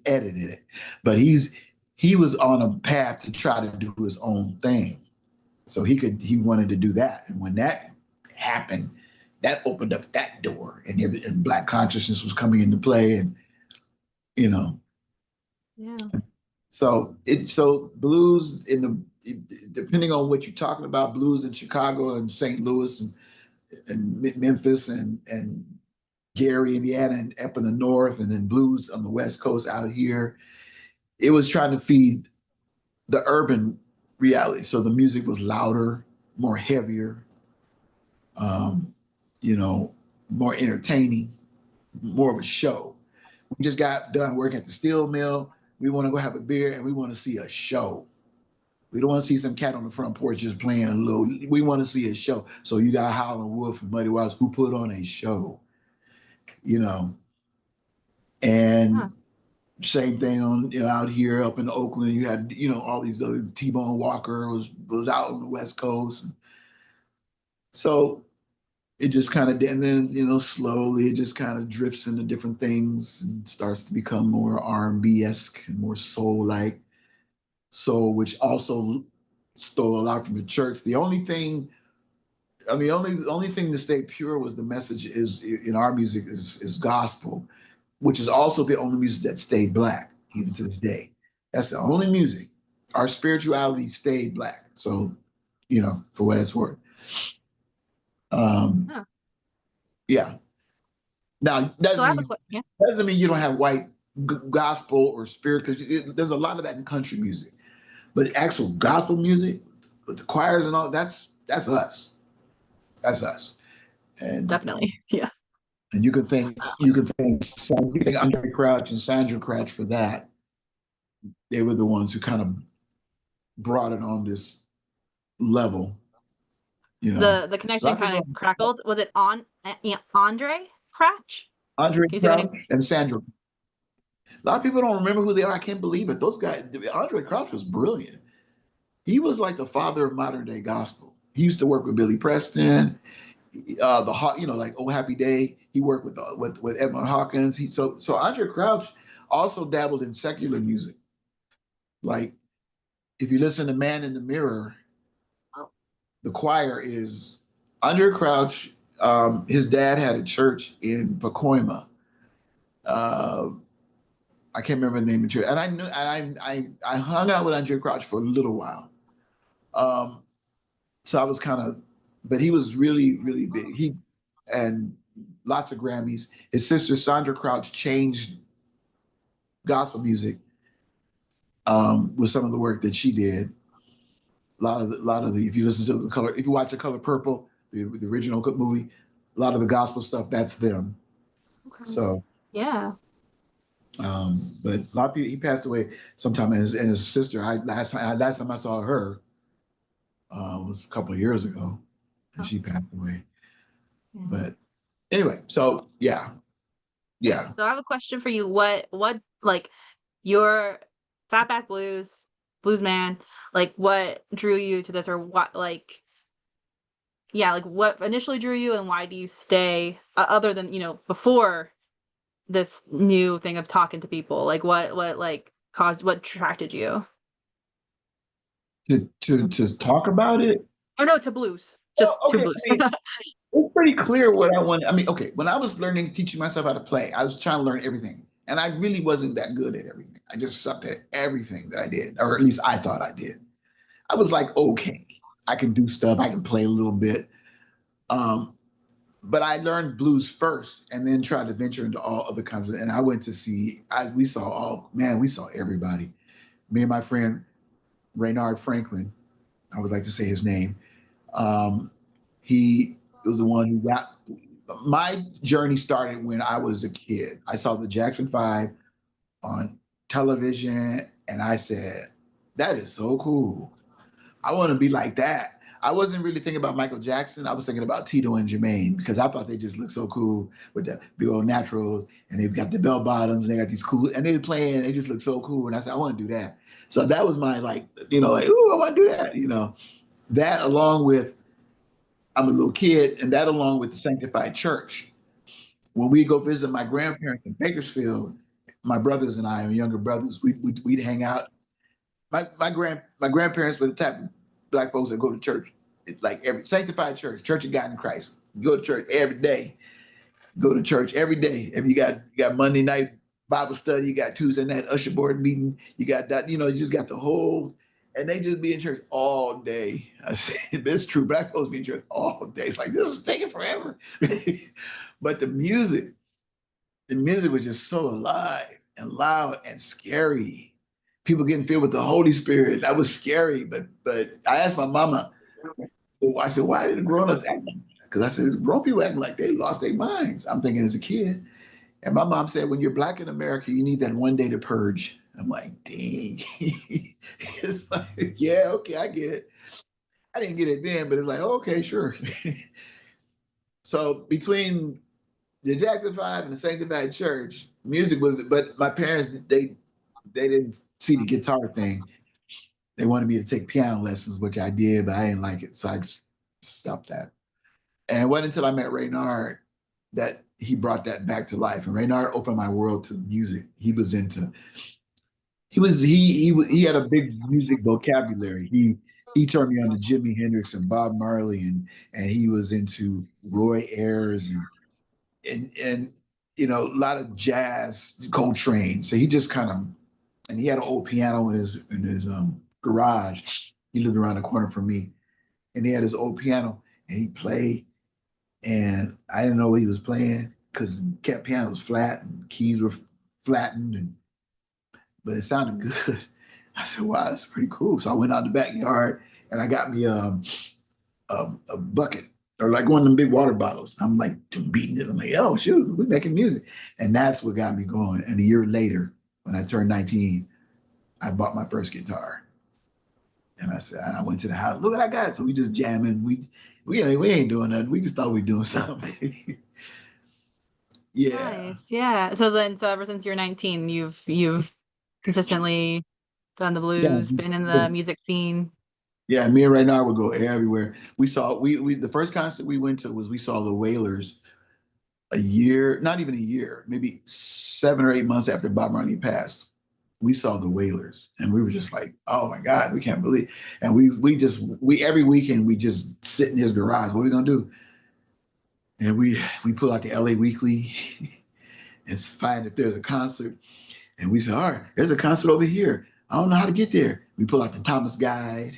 edited it, but he was on a path to try to do his own thing, so he wanted to do that, and when that happened, that opened up that door, and Black consciousness was coming into play, and you know, Yeah. so blues depending on what you're talking about, blues in Chicago and St. Louis and Memphis and Gary, Indiana, and up in the north, and then blues on the West Coast out here. It was trying to feed the urban reality. So the music was louder, more heavier, um, you know, more entertaining, more of a show. We just got done working at the steel mill. We want to go have a beer and we want to see a show. We don't want to see some cat on the front porch just playing a little. We want to see a show. So you got Howlin' Wolf and Muddy Waters who put on a show, you know, Huh. and same thing on out here up in Oakland. You had all these other T-Bone Walker was out on the West Coast. So it just kind of, and then slowly it just kind of drifts into different things and starts to become more R&B esque and more soul like. Soul, which also stole a lot from the church. The only thing, I mean, only thing to stay pure was the message is in our music is gospel, which is also the only music that stayed Black even to this day. That's the only music. Our spirituality stayed Black. So, for what it's worth. Um, Huh. yeah. Now So I have a question. Yeah. doesn't mean you don't have white gospel or spirit, because there's a lot of that in country music. But actual gospel music with the choirs and all, that's us. That's us. And Definitely. Yeah. and you can thank Andre Crouch and Sandra Crouch for that. They were the ones who kind of brought it on this level. The A lot connection of kind people, of crackled. Was it on Andre Cratch? Andre Can you say what I Crouch mean? and Sandra. A lot of people don't remember who they are. I can't believe it. Those guys, Andre Crouch was brilliant. He was like the father of modern day gospel. He used to work with Billy Preston, the hot, like Oh Happy Day. He worked with Edmund Hawkins. So Andre Crouch also dabbled in secular music. Like if you listen to Man in the Mirror, Oh. the choir is Andre Crouch. His dad had a church in Pacoima. Uh, I can't remember the name of the church, and I knew, and I hung out with Andre Crouch for a little while. Um, so I was kind of, but he was really, really big. He and lots of Grammys. His sister Sandra Crouch changed gospel music with some of the work that she did. A lot of the if you listen to the color, if you watch The Color Purple, the original movie, a lot of the gospel stuff that's them. Okay. So, Yeah. but a lot of people, he passed away sometime, and his sister. Last time I saw her was a couple of years ago, and Oh, she passed away. yeah. But anyway, so yeah, yeah. So I have a question for you. What like your Fatback Blues man, like what drew you to this, or what like what initially drew you, and why do you stay other than before this new thing of talking to people? Like what like caused what attracted you? To talk about it. Or no, to blues. Well, Just to okay. I blues. mean, it's pretty clear what I want. I mean, okay. When I was teaching myself how to play, I was trying to learn everything, and I really wasn't that good at everything. I just sucked at everything that I did, or at least I thought I did. I was like, okay, I can do stuff. I can play a little bit. Um, but I learned blues first, and then tried to venture into all other kinds of. And I went to see. We saw we saw everybody. Me and my friend Raynard Franklin. I would like to say his name. Um, he was the one who got my journey started when I was a kid. I saw the Jackson Five on television, and I said, "That is so cool. I want to be like that." I wasn't really thinking about Michael Jackson. I was thinking about Tito and Jermaine because I thought they just looked so cool with the big old naturals and they've got the bell bottoms and they got these cool and they were playing. They just look so cool, and I said I want to do that. So that was my like, like, oh, I want to do that. That along with I'm a little kid, and that along with the Sanctified Church. When we go visit my grandparents in Bakersfield, my brothers and I, my younger brothers, we'd hang out. My grandparents were the type of black folks that go to church, like every Sanctified Church of God in Christ. You go to church every day. Go to church every day. If you got Monday night Bible study, you got Tuesday night usher board meeting, you got that, you just got the whole, and they just be in church all day. I said, this is true. Black folks be in church all day. It's like this is taking forever. But the music was just so alive and loud and scary. People getting filled with the Holy Spirit. That was scary. But I asked my mama, I said, why did the grown-ups act like that? Because I said, grown people acting like they lost their minds. I'm thinking as a kid. And my mom said, when you're black in America, you need that one day to purge. I'm like, dang. It's like, yeah, okay, I get it. I didn't get it then, but it's like, okay, sure. So between the Jackson Five and the Sanctified Church, music was, but my parents, they didn't see the guitar thing. They wanted me to take piano lessons, which I did, but I didn't like it. So I just stopped that. And it wasn't until I met Raynard that he brought that back to life. And Raynard opened my world to music. He had a big music vocabulary. He turned me on to Jimi Hendrix and Bob Marley, and he was into Roy Ayers and a lot of jazz, Coltrane. So he just kind of, and he had an old piano in his garage. He lived around the corner from me, and he had his old piano, and he played, and I didn't know what he was playing because the piano was flat and keys were flattened, but it sounded good. I said, "Wow, that's pretty cool." So I went out in the backyard and I got me a bucket or like one of them big water bottles. I'm like beating it. I'm like, "Oh shoot, we're making music," and that's what got me going. And a year later, when I turned 19, I bought my first guitar. And I said, and I went to the house. Look what I got. So we just jamming. We ain't doing nothing. We just thought we doing something. Yeah. Nice. Yeah. So ever since you're 19, you've consistently done the Yeah. blues, been in the music scene. Yeah. Me and Ray now would go everywhere. We the first concert we went to was we saw the Wailers a year, not even a year, maybe 7 or 8 months after Bob Marley passed. We saw the Wailers and we were just like, oh my God, we can't believe. And we every weekend we just sit in his garage. What are we gonna do? And we pull out the LA Weekly and find if there's a concert. And we say, all right, there's a concert over here. I don't know how to get there. We pull out the Thomas Guide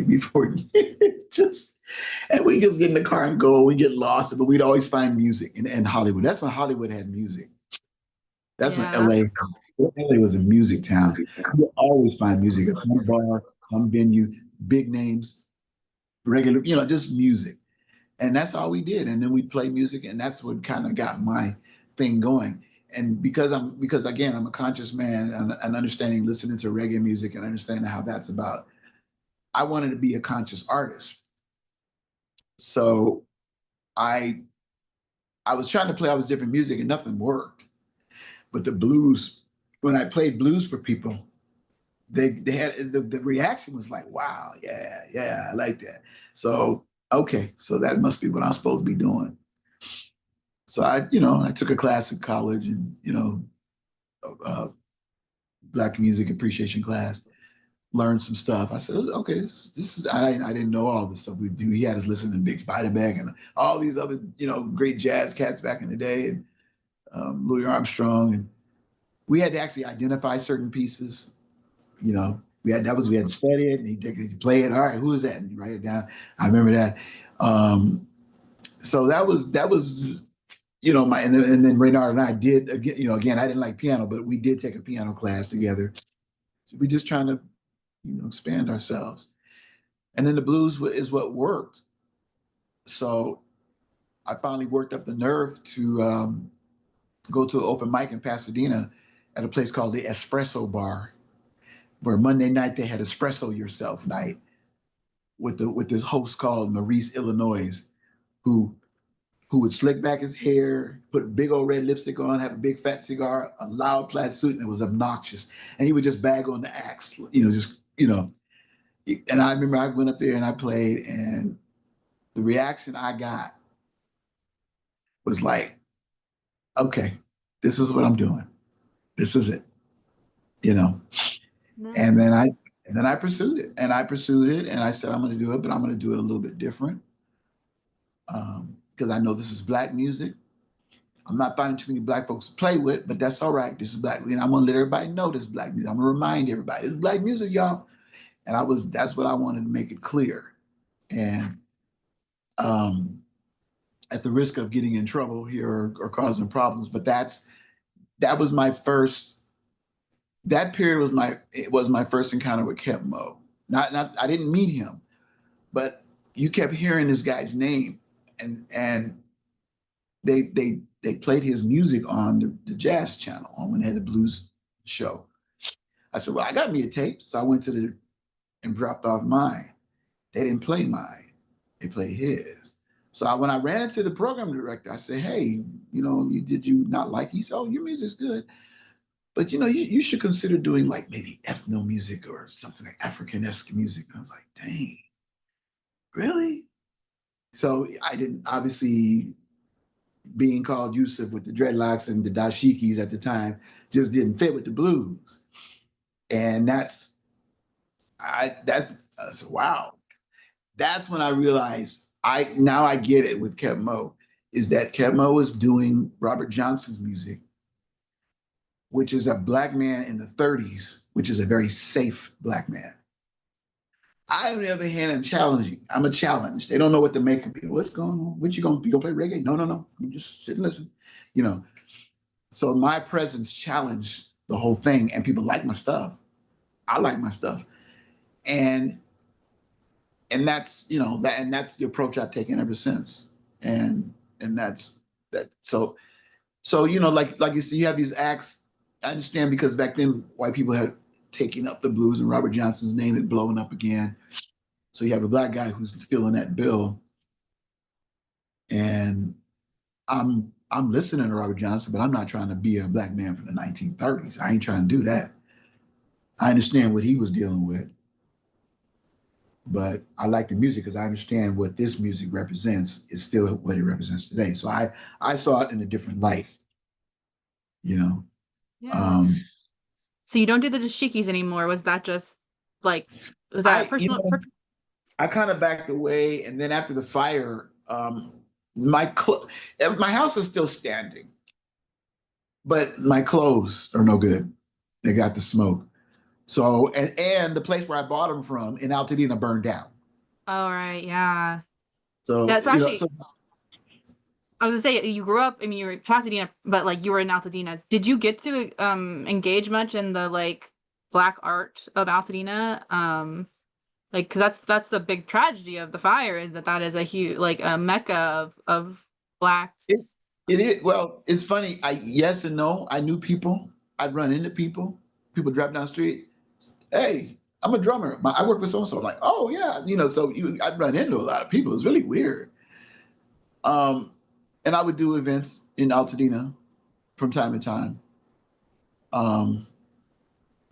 before just, and we just get in the car and go. We get lost, but we'd always find music in Hollywood. That's when Hollywood had music. That's when Yeah. LA was a music town. You always find music at some bar, some venue, big names, regular, just music. And that's all we did. And then we'd play music, and that's what kind of got my thing going. And because again, I'm a conscious man and understanding listening to reggae music and understanding how that's about, I wanted to be a conscious artist. So I I was trying to play all this different music and nothing worked. But the blues, when I played blues for people, they had the reaction was like, wow, yeah, yeah, I like that. So okay, so that must be what I'm supposed to be doing. So I took a class in college and uh, Black music appreciation class, learned some stuff. I said, okay, this is I didn't know all this stuff we do. He had us listening to Big Spiderback and all these other great jazz cats back in the day, and Louis Armstrong, and we had to actually identify certain pieces. We had to study it, and he'd play it. All right, who is that? And you write it down. I remember that. Um, so that was my and then Reynard and I did again I didn't like piano, but we did take a piano class together. So we just trying to expand ourselves, and then the blues is what worked. So I finally worked up the nerve to go to an open mic in Pasadena at a place called the Espresso Bar, where Monday night they had Espresso Yourself night, with this host called Maurice Illinois, who would slick back his hair, put a big old red lipstick on, have a big fat cigar, a loud plaid suit, and it was obnoxious. And he would just bag on the axe, just And I remember I went up there and I played, and the reaction I got was like, okay, this is what I'm doing. This is it, you know. And Nice. then I pursued it, and I pursued it, and I said I'm going to do it, but I'm going to do it a little bit different because I know this is black music. I'm not finding too many black folks to play with, but that's all right. This is black. I'm gonna let everybody know this is black music. I'm gonna remind everybody this is black music, y'all. And that's what I wanted to make it clear. And um, at the risk of getting in trouble here or causing problems, but that was my first. That period was my first encounter with Kep Mo. Not I didn't meet him, but you kept hearing this guy's name, and they played his music on the jazz channel on when they had the blues show. I said, well, I got me a tape. So I went and dropped off mine. They didn't play mine. They played his. So when I ran into the program director, I said, hey, did you not like it? He said, oh, your music's good. But you should consider doing like maybe ethno music or something like African-esque music. And I was like, dang, really? So I didn't, obviously, being called Yusef with the dreadlocks and the dashikis at the time just didn't fit with the blues. And I said, wow. That's when I realized now I get it with Kep Mo, is that Kep Mo was doing Robert Johnson's music, which is a black man in the 30s, which is a very safe black man. I, on the other hand, am challenging. I'm a challenge. They don't know what to make of me. What's going on? You gonna play reggae? No, no, no. You just sit and listen. You know. So my presence challenged the whole thing, and people like my stuff. I like my stuff, and that's that's the approach I've taken ever since, and that's that. So like you see, you have these acts. I understand because back then white people had taken up the blues, and Robert Johnson's name had blown up again. So you have a black guy who's filling that bill, and I'm listening to Robert Johnson, but I'm not trying to be a black man from the 1930s. I ain't trying to do that. I understand what he was dealing with, but I like the music because I understand what this music represents is still what it represents today. So I saw it in a different light, you know. Yeah. Um, So you don't do the dashikis anymore. Was that just like, was that I personal? I kind of backed away, and then after the fire, my my house is still standing, but my clothes are no good. They got the smoke. So and the place where I bought them from in Altadena burned down. All right. Yeah. So Yeah. So so actually, I was gonna say you grew up. I mean, you were in Pasadena, but like you were in Altadena. Did you get to engage much in the like black art of Altadena? Like, because that's the big tragedy of the fire is that is a huge like a mecca of black. it, it is well. It's funny. Yes and no. I knew people. I'd run into people. People drive down the street. Hey, I'm a drummer. I work with so and so. I'm like, oh yeah, So I'd run into a lot of people. It's really weird. Um, and I would do events in Altadena from time to time. Um,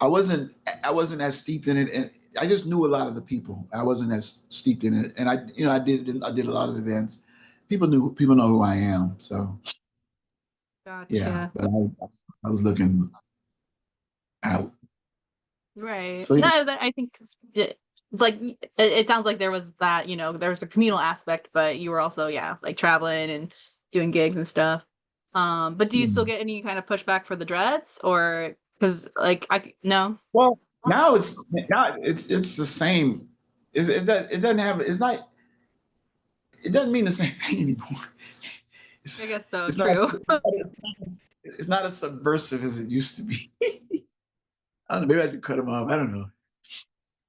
I wasn't as steeped in it, and I just knew a lot of the people. I wasn't as steeped in it, and I did a lot of events. People know who I am. So yeah, Gotcha. but I was looking out. Right. So yeah, No, I think it's like it sounds like there was that, there was a communal aspect, but you were also, yeah, like traveling and doing gigs and stuff. But do you still get any kind of pushback for the dreads or because like no? well now it's the same. It doesn't have it's not it doesn't mean the same thing anymore. I It's guess so, it's not true. it's not as subversive as it used to be. I don't know. Maybe I should cut them off. I don't know.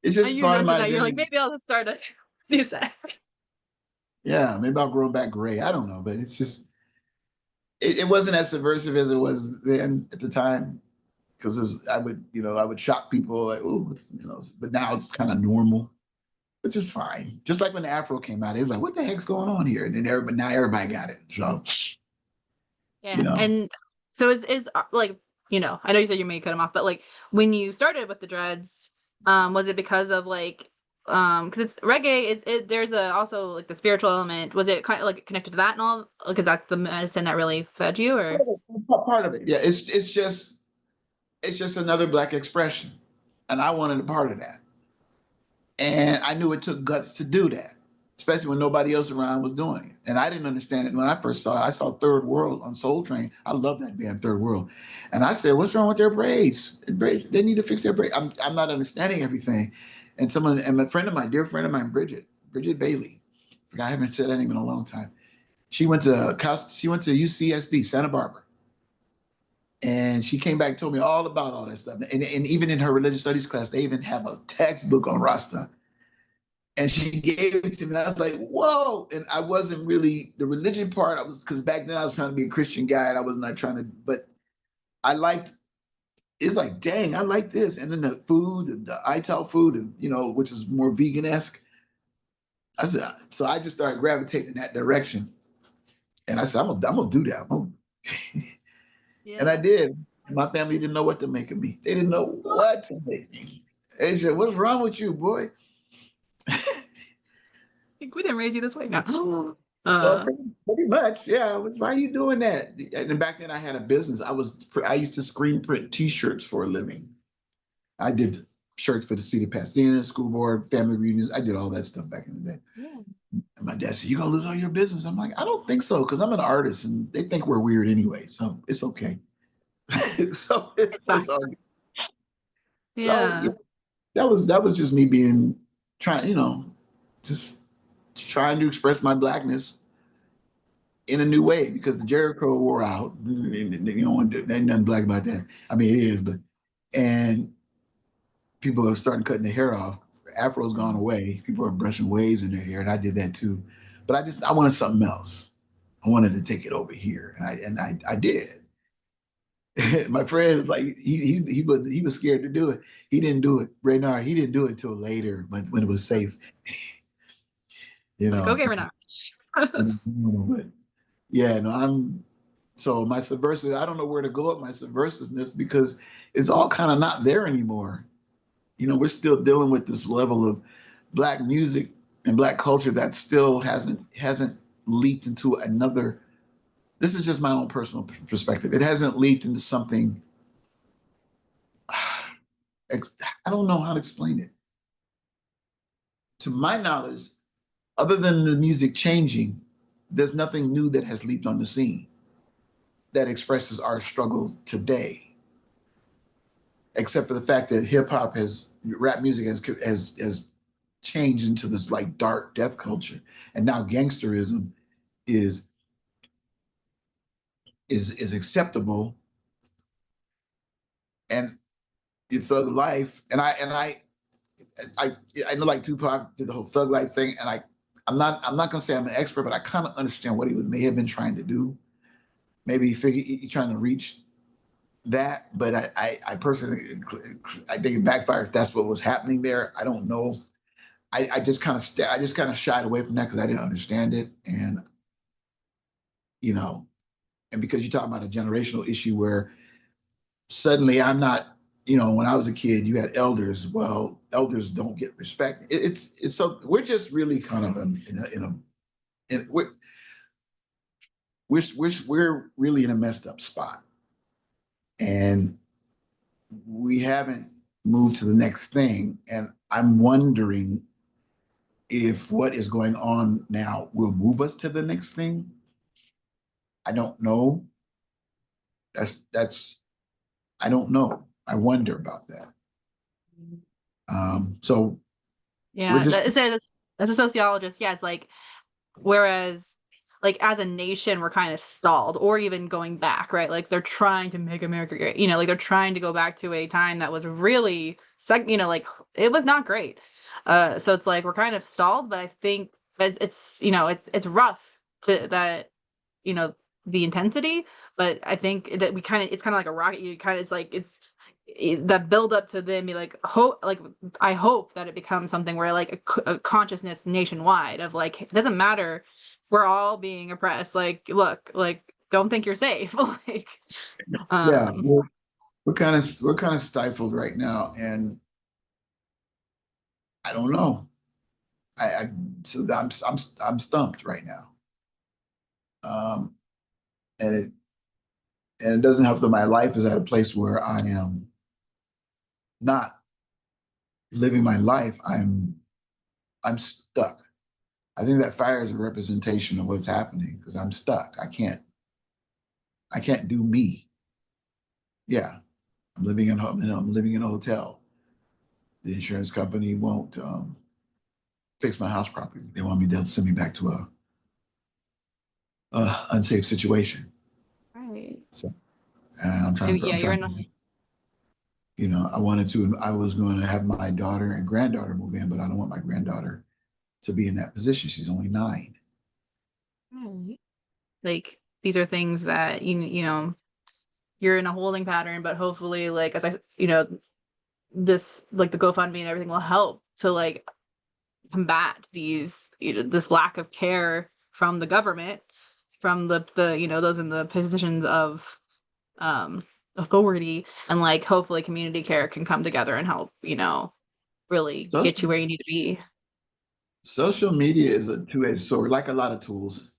It's And just you part of my mentioned that you're like, identity. maybe I'll just start a new set. Yeah, maybe I'll grow back gray. I don't know, but it's just it wasn't as subversive as it was then at the time because I would shock people like, oh, but now it's kind of normal. which is fine. Just like when the Afro came out, it was like, what the heck's going on here? And then everybody got it. So, you Yeah. know, And so is like, I know you said you may cut them off, but like when you started with the dreads, was it because of like because it's reggae, there's a also like the spiritual element. Was it kind of like connected to that and all? Because that's the medicine that really fed you, or part of it. Yeah, it's just another black expression, and I wanted a part of that. And I knew it took guts to do that, especially when nobody else around was doing it. And I didn't understand it when I first saw it. I saw Third World on Soul Train. I love that band, Third World. And I said, "What's wrong with their braids? They need to fix their braids." I'm not understanding everything. And a friend of mine, dear friend of mine, Bridget Bailey. I haven't said that name in a long time. She went to UCSB, Santa Barbara. And she came back and told me all about all that stuff. And even in her religious studies class, they even have a textbook on Rasta. And she gave it to me. And I was like, whoa. And I wasn't really the religion part. I was because back then I was trying to be a Christian guy and I was not trying to, but I liked it's like, dang, I like this. And then the food, the Ital food, and which is more vegan-esque. I said, so I just started gravitating in that direction. And I said, I'm gonna do that. And I yeah. did. My family didn't know what to make of me. They didn't know what to make me. They said, what's wrong with you, boy? Like, we didn't raise you this way. No. Well, Uh, pretty much, yeah. Why are you doing that? And back then, I had a business. I used to screen print T-shirts for a living. I did shirts for the city of Pasadena, school board, family reunions. I did all that stuff back in the day. yeah. And my dad said, "You gonna lose all your business?" I'm like, "I don't think so, because I'm an artist, and they think we're weird anyway, so it's okay." so It's fine. it's all good. So yeah, Yeah. that was just me being trying, just trying to express my blackness in a new way because the Jericho wore out. Ain't nothing black about that. I mean, it is, but and people are starting cutting their hair off. Afro's gone away. People are brushing waves in their hair, and I did that too. But I wanted something else. I wanted to take it over here, and I did. My friend was like he was scared to do it. He didn't do it. Reynard, he didn't do it until later when it was safe. you Like, know. okay, Renard. But yeah, no, so my subversive. I don't know where to go with my subversiveness because it's all kind of not there anymore. We're still dealing with this level of black music and black culture that still hasn't leaped into another. This is just my own personal perspective. It hasn't leaped into something. I don't know how to explain it. To my knowledge, other than the music changing, there's nothing new that has leaped on the scene that expresses our struggle today, except for the fact that rap music has changed into this like dark death culture, and now gangsterism is is acceptable, and the thug life, I I know like Tupac did the whole thug life thing, and I'm not gonna say I'm an expert, but I kind of understand what may have been trying to do. Maybe he figured he's trying to reach that, but I personally I think it backfired if that's what was happening there. I don't know. I just kind of shied away from that because I didn't understand it, and you know, and because you're talking about a generational issue where suddenly I'm not. When I was a kid, you had elders. Well, elders don't get respect. It's so we're just really kind of in we're really in a messed up spot, and we haven't moved to the next thing. And I'm wondering if what is going on now will move us to the next thing. I don't know. That's I don't know. I wonder about that. So we're Yeah, just that's a sociologist. Yeah, it's like whereas like as a nation we're kind of stalled or even going back, right? Like they're trying to make America great. Like they're trying to go back to a time that was really like it was not great. So it's like we're kind of stalled, but I think it's rough to that, the intensity, but I think that it's kind of like a rocket. You kind of it's like that build up to then be like hope, like I hope that it becomes something where like a consciousness nationwide of like it doesn't matter, we're all being oppressed, like look, like don't think you're safe. Like Yeah, um we're kind of stifled right now, and I don't know. I so I'm stumped right now. Um, and it doesn't help that my life is at a place where I am not living my life. I'm stuck. I think that fire is a representation of what's happening because I'm stuck. I can't do me. Yeah, I'm living in a hotel. The insurance company won't fix my house properly. They want me to send me back to a unsafe situation. right. So, and I'm Maybe, trying. yeah, I'm you're trying in a to. I was going to have my daughter and granddaughter move in, but I don't want my granddaughter to be in that position. She's only 9. right. Like these are things that you know you're in a holding pattern, but hopefully like as I this like the GoFundMe and everything will help to like combat these this lack of care from the government, from the those in the positions of um authority, and like hopefully community care can come together and help really get Social you where you need to be. social media is a two-edged sword, like a lot of tools.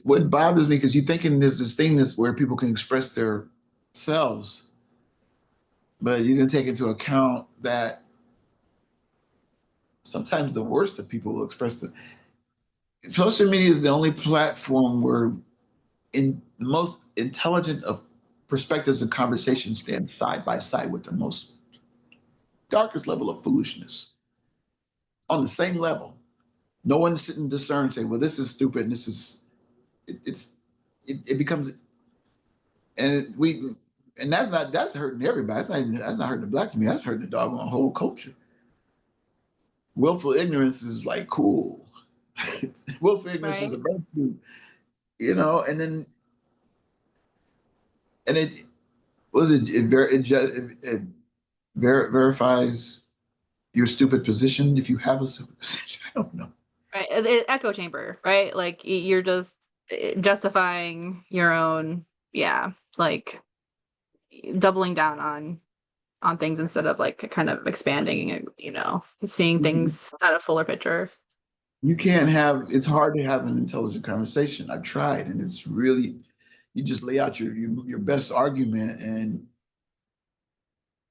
What bothers me because you're thinking there's this thing that's where people can express their selves, but you didn't take into account that sometimes the worst of people will express the social media is the only platform where in the most intelligent of perspectives and conversations stand side by side with the most darkest level of foolishness on the same level. No one sitting discern and say, well, this is stupid and this is it's it becomes and we and that's hurting everybody. That's not hurting the black community. That's hurting the doggone whole culture. Willful ignorance is like cool. Willful ignorance is Right. a virtue, and then and it was it just verifies your stupid position if you have a stupid position. I don't know. Right. Echo chamber, right? Like you're just justifying your own, yeah, like doubling down on things instead of like kind of expanding and seeing You things at a fuller picture. you can't have. It's hard to have an intelligent conversation. I've tried, and it's really you just lay out your best argument, and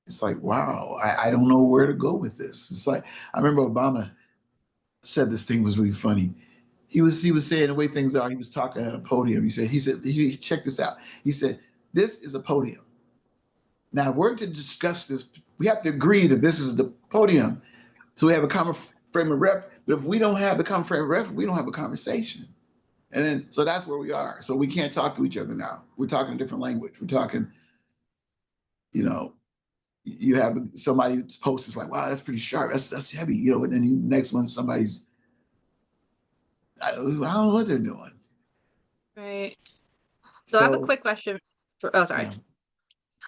it's like, wow, I don't know where to go with this. It's like I remember Obama said this thing was really funny. He was saying the way things are. He was talking at a podium. He check this out. He said, "This is a podium. Now, if we're to discuss this, we have to agree that this is the podium. So we have a common frame of reference. But if we don't have the common frame of reference, we don't have a conversation. And then, so that's where we are. So we can't talk to each other now. We're talking a different language. We're talking, you know, you have somebody post is like, wow, that's pretty sharp. That's heavy, and then next one somebody's I don't know what they're doing. Right. So I have a So quick question for, oh, sorry. yeah,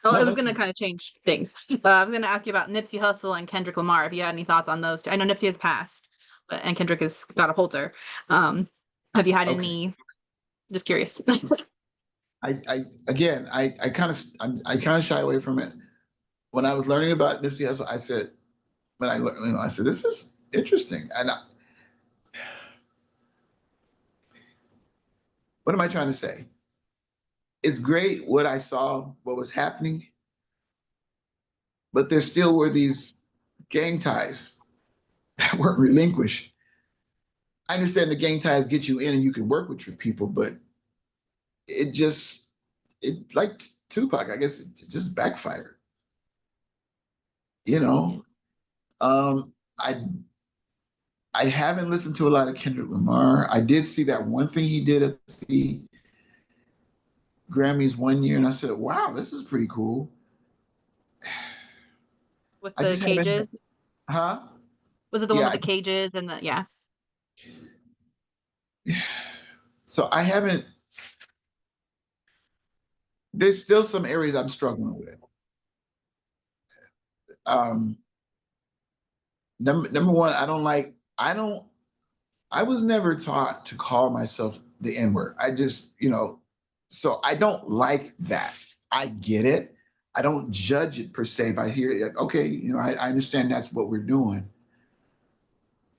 Oh, I no, was that's gonna kind of change things. I was gonna ask you about Nipsey Hussle and Kendrick Lamar. If you had any thoughts on those two, I know Nipsey has passed, and Kendrick has got a Pulitzer. Um, have you had okay. any? Just curious. I again, I kind of shy away from it. When I was learning about Nipsey Hussle, I said, when I learned, I said, this is interesting. And what am I trying to say? It's great what I saw, what was happening, but there still were these gang ties that weren't relinquished. I understand the gang ties get you in and you can work with your people, but it just, it like Tupac, I guess it just backfired. You Yeah. know, um, I I haven't listened to a lot of Kendrick Lamar. I did see that one thing he did at the Grammys one year, and I said, "Wow, this is pretty cool." With I the just haven't, cages, huh? was it the one Yeah. with the cages and the yeah? So I haven't there's still some areas I'm struggling with. Um, number one, I was never taught to call myself the N word. I just, so I don't like that. I get it. I don't judge it per se. If I hear it, okay, I understand that's what we're doing.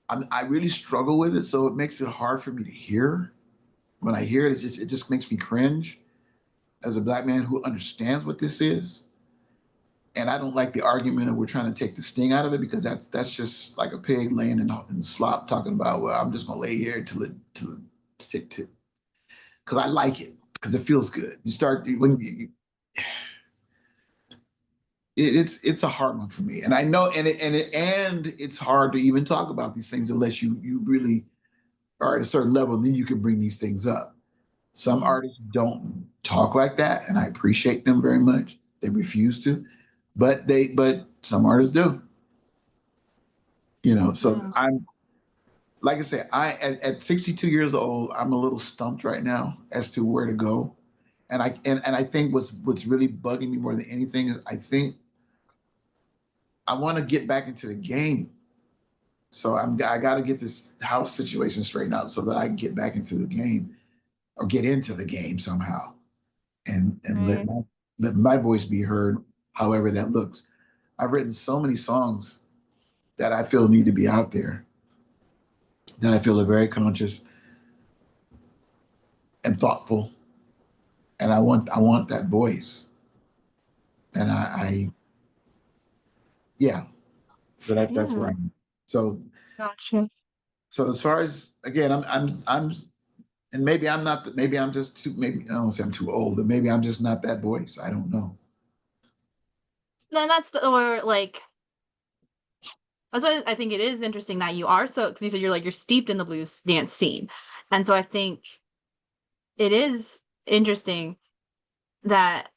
I really struggle with it, so it makes it hard for me to hear. When I hear it, it just makes me cringe as a black man who understands what this is. And I don't like the argument of we're trying to take the sting out of it, because that's just like a pig laying in slop talking about, well, I'm just gonna lay here till it tick tick, because I like it, because it feels good. You start when it's a hard one for me, and I know, and it's hard to even talk about these things unless you really are at a certain level. Then you can bring these things up. Some artists don't talk like that, and I appreciate them very much. They refuse to, but some artists do. So Yeah. I'm, like I said, at 62 years old, I'm a little stumped right now as to where to go. And I think what's really bugging me more than anything is I think I want to get back into the game. So I got to get this house situation straightened out so that I can get back into the game, or get into the game somehow, and Right. let my voice be heard, however that looks. I've written so many songs that I feel need to be out there, that I feel are very conscious and thoughtful, and I want that voice, and I yeah. So that's where Yeah. I'm. So Gotcha. so as far as, again, I'm and maybe I'm not. Maybe I'm just too. Maybe I don't say I'm too old, but maybe I'm just not that voice. I don't know. Then that's the or like that's why I think it is interesting that you are so because you said you're steeped in the blues dance scene. And so I think it is interesting that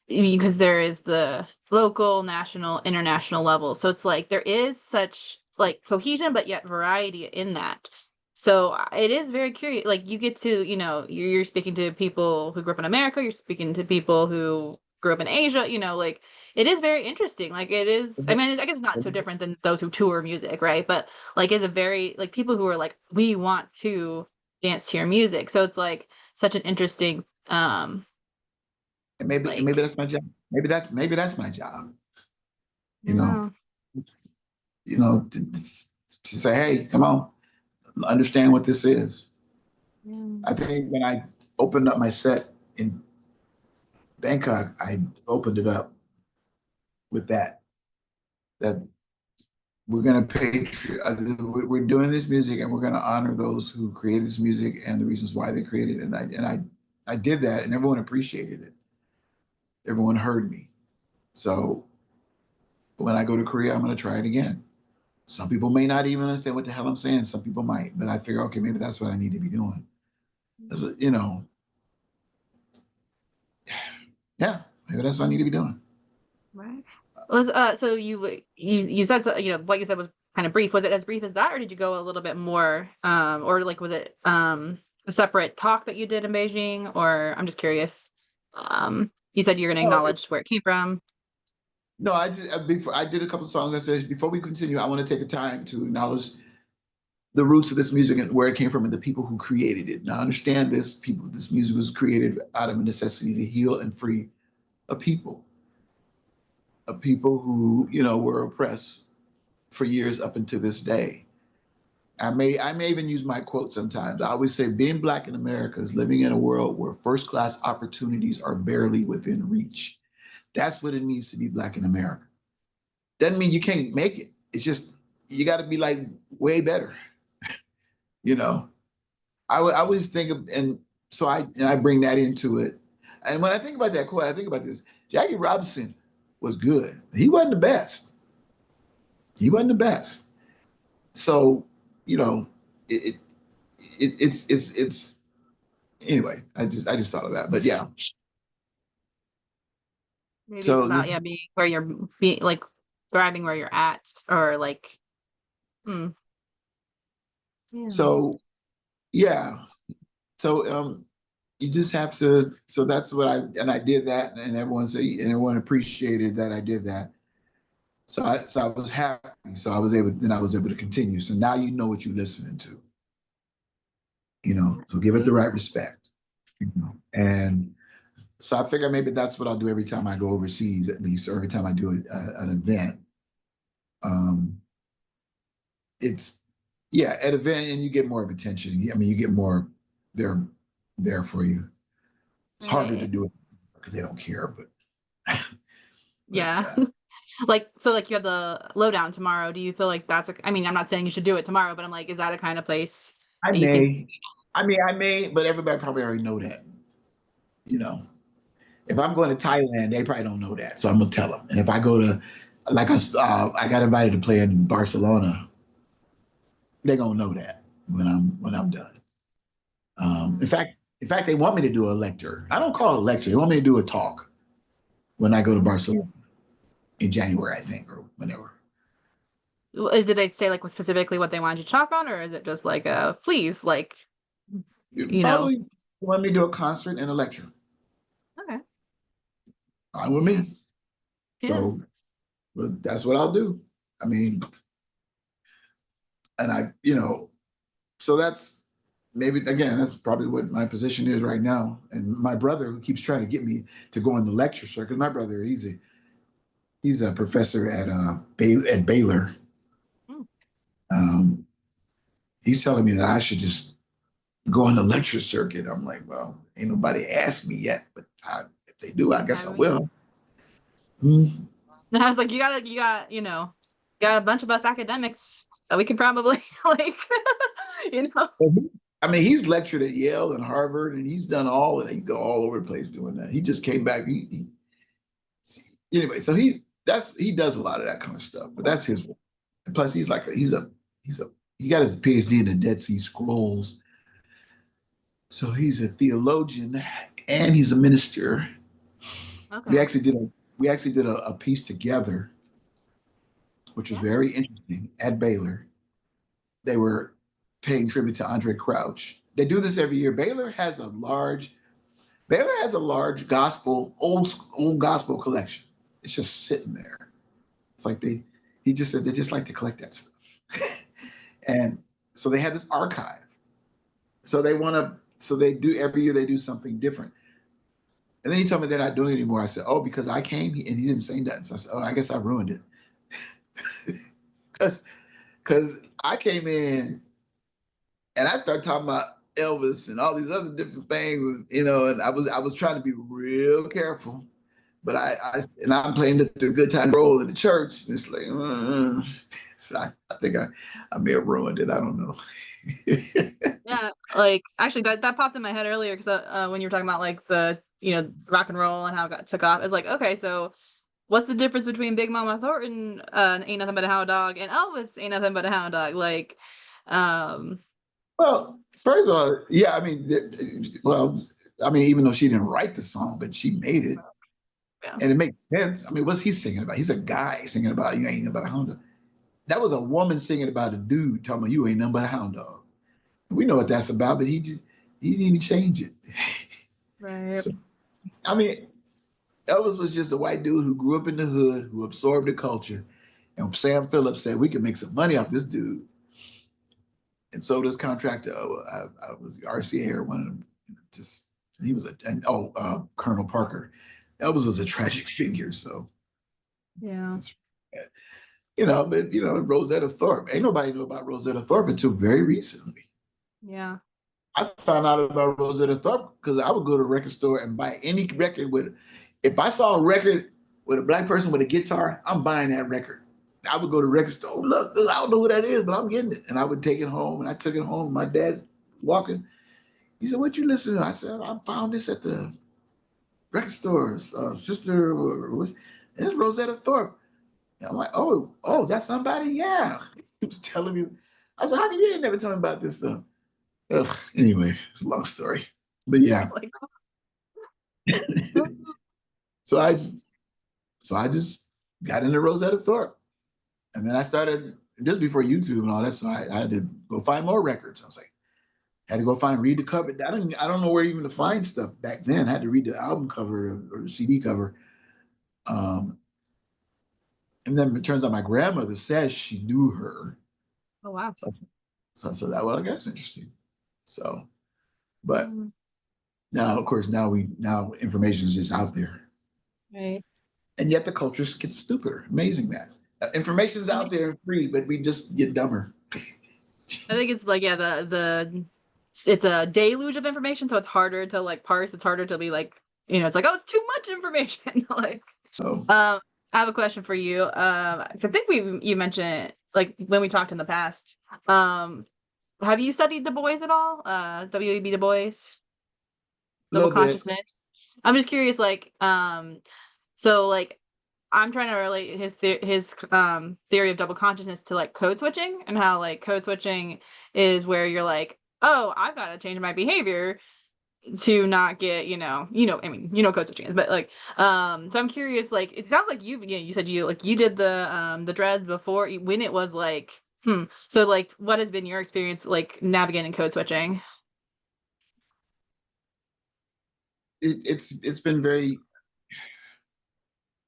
because there is the local, national, international level. So it's like there is such like cohesion, but yet variety in that. So it is very curious. Like you get to, you're speaking to people who grew up in America, you're speaking to people who grew up in Asia, like it is very interesting. Like it is, I mean, I guess it's not so different than those who tour music, right? But like it's a very like people who are like, we want to dance to your music. So it's like such an interesting And maybe like that's my job. Maybe that's my job. You know, yeah. It's- to say, hey, come on, understand what this is. Yeah. I think when I opened up my set in Bangkok, I opened it up with that we're going to pay, we're doing this music, and we're going to honor those who created this music and the reasons why they created it. And I did that, and everyone appreciated it. Everyone heard me. So when I go to Korea, I'm going to try it again. Some people may not even understand what the hell I'm saying. Some people might, but I figure, okay, maybe that's what I need to be doing. You know, yeah, maybe that's what I need to be doing. Right. Was so you said so, what you said was kind of brief. Was it as brief as that, or did you go a little bit more? Or like was it a separate talk that you did in Beijing? Or I'm just curious. You said you're going to Oh, acknowledge where it came from. no, before I did a couple of songs. I said before we continue, I want to take a time to acknowledge the roots of this music and where it came from and the people who created it. Now, understand this: this music was created out of a necessity to heal and free a people, who were oppressed for years up until this day. I may even use my quote sometimes. I always say, being black in America is living in a world where first class opportunities are barely within reach. That's what it means to be black in America. Doesn't mean you can't make it. It's just you got to be like way better. You know, I always think of, and so I bring that into it. And when I think about that quote, I think about this. Jackie Robinson was good. He wasn't the best. He wasn't the best. So, you know, it, it's anyway. I just thought of that. But yeah. Maybe it's So this, about being where you're being like thriving where you're at, or like, hmm, yeah. so yeah. So you just have to. So that's what I did that, and everyone appreciated that I did that. So I was happy. So I was able to continue. So now you know what you're listening to. So give it the right respect. And so I figure maybe that's what I'll do every time I go overseas, at least, or every time I do an event. Um, it's yeah, at event, and you get more of attention. I mean, you get more they're there for you. It's harder to Right. do it because they don't care, but Yeah. yeah. Like, so like you have the lowdown tomorrow. Do you feel like that's I mean, I'm not saying you should do it tomorrow, but I'm like, is that a kind of place I that you think? may, I may, but everybody probably already know that. You know, if I'm going to Thailand, they probably don't know that, so I'm gonna tell them. And if I go to, like I got invited to play in Barcelona, they're gonna know that when I'm done. In Mm, fact, they want me to do a lecture. I don't call it a lecture. They want me to do a talk when I go to okay. Barcelona in January, I think, or whenever. Did they say like what specifically what they wanted you to talk on, or is it just like please, like, You you know? probably want me to do a concert and a lecture. Okay. Fine with me. Yeah. So but that's what I'll do. I mean, and so that's probably what my position is right now. And my brother, who keeps trying to get me to go on the lecture circuit, my brother, he's a professor at Baylor. Mm. Um, he's telling me that I should just go on the lecture circuit. I'm like, well, ain't nobody asked me yet, but if they do, I guess I I mean, will. Mm. I was like, you got a bunch of us academics that we could probably like, you know. I mean, he's lectured at Yale and Harvard, and he's done all of it. He go all over the place doing that. He just came back. Anyway, so he does a lot of that kind of stuff, but that's his work. And plus, he got his PhD in the Dead Sea Scrolls, so he's a theologian and he's a minister. We Okay. actually did a a piece together, which was Yeah. very interesting at Baylor. They were paying tribute to Andre Crouch. They do this every year. Baylor has a large old gospel collection. It's just sitting there. It's like he just said they just like to collect that stuff. And so they have this archive. So they do every year they do something different. And then he told me they're not doing it anymore. I said, oh, because I came and he didn't say nothing. So I said, oh, I guess I ruined it. Because I came in and I started talking about Elvis and all these other different things, and I was trying to be real careful. But I'm playing the good time role in the church. And it's like, so I think I may have ruined it. I don't know. Yeah, like actually that popped in my head earlier because when you were talking about like the rock and roll and how it got took off, it's like okay, so what's the difference between Big Mama Thornton, Ain't Nothing But a Hound Dog, and Elvis Ain't Nothing But a Hound Dog? Like, um, Well, first of all, yeah, I mean, even though she didn't write the song, but she made it, yeah, and it makes sense. I mean, what's he singing about? He's a guy singing about you ain't nothing but a hound dog. That was a woman singing about a dude talking about you ain't nothing but a hound dog. We know what that's about, but he didn't even change it. right. So I mean, Elvis was just a white dude who grew up in the hood, who absorbed the culture. And Sam Phillips said, we can make some money off this dude. And so this contractor, I was RCA or one of them, just, he was Colonel Parker. Elvis was a tragic figure. So, Yeah, it's, but, Rosetta Thorpe, ain't nobody knew about Rosetta Thorpe until very recently. yeah. I found out about Rosetta Thorpe because I would go to the record store and buy any record if I saw a record with a black person with a guitar, I'm buying that record. I would go to the record store, look, I don't know who that is, but I'm getting it. And I would take it home, and I took it home. My dad walking, he said, what you listening to? I said, I found this at the record store. Sister, it's Rosetta Thorpe. And I'm like, oh, is that somebody? Yeah. He was telling me. I said, how come you ain't never told me about this stuff? Ugh, anyway, it's a long story. But yeah. Like, So I just got into Rosetta Thorpe. And then I started just before YouTube and all that. So I had to go find more records. I was like, Had to go read the cover. I don't know where even to find stuff back then. I had to read the album cover or the CD cover. Um, and then it turns out my grandmother says she knew her. Oh wow. So I said that, well, I guess interesting. So, but Mm, now, of course, now information is just out there. right. And yet the culture gets stupider. Amazing that. Information is out there and free, but we just get dumber. I think it's like yeah, it's a deluge of information, so it's harder to like parse. It's harder to be like, it's like, oh, it's too much information. Like, So I have a question for you. I think you mentioned like when we talked in the past. Um, have you studied Du Bois at all? W.E.B. Du Bois, a double little bit. consciousness. I'm just curious, like, so like I'm trying to relate his theory of double consciousness to like code switching, and how like code switching is where you're like, oh, I've got to change my behavior to not get, I mean, code switching is, but like, so I'm curious, like, it sounds like you said you did the dreads before when it was like, so like, what has been your experience like navigating code switching? It's been very.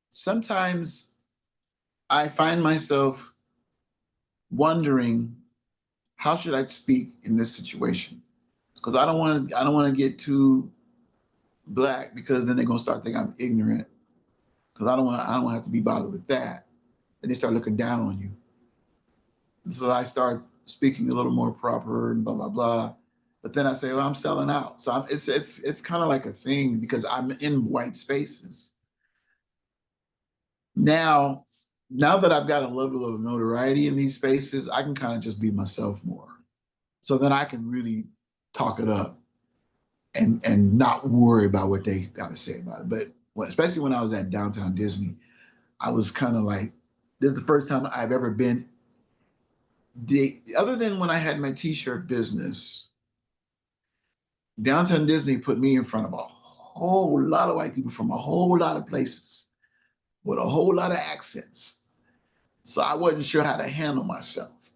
Sometimes I find myself wondering how should I speak in this situation because I don't want to get too black because then they're gonna start thinking I'm ignorant because I don't want to have to be bothered with that. And they start looking down on you. So I start speaking a little more proper and blah blah blah. But then I say, well, I'm selling out. So it's kind of like a thing because I'm in white spaces now. Now that I've got a level of notoriety in these spaces, I can kind of just be myself more. So then I can really talk it up and not worry about what they got to say about it. But especially when I was at Downtown Disney, I was kind of like, this is the first time I've ever been. Other than when I had my T-shirt business, Downtown Disney put me in front of a whole lot of white people from a whole lot of places with a whole lot of accents. So I wasn't sure how to handle myself.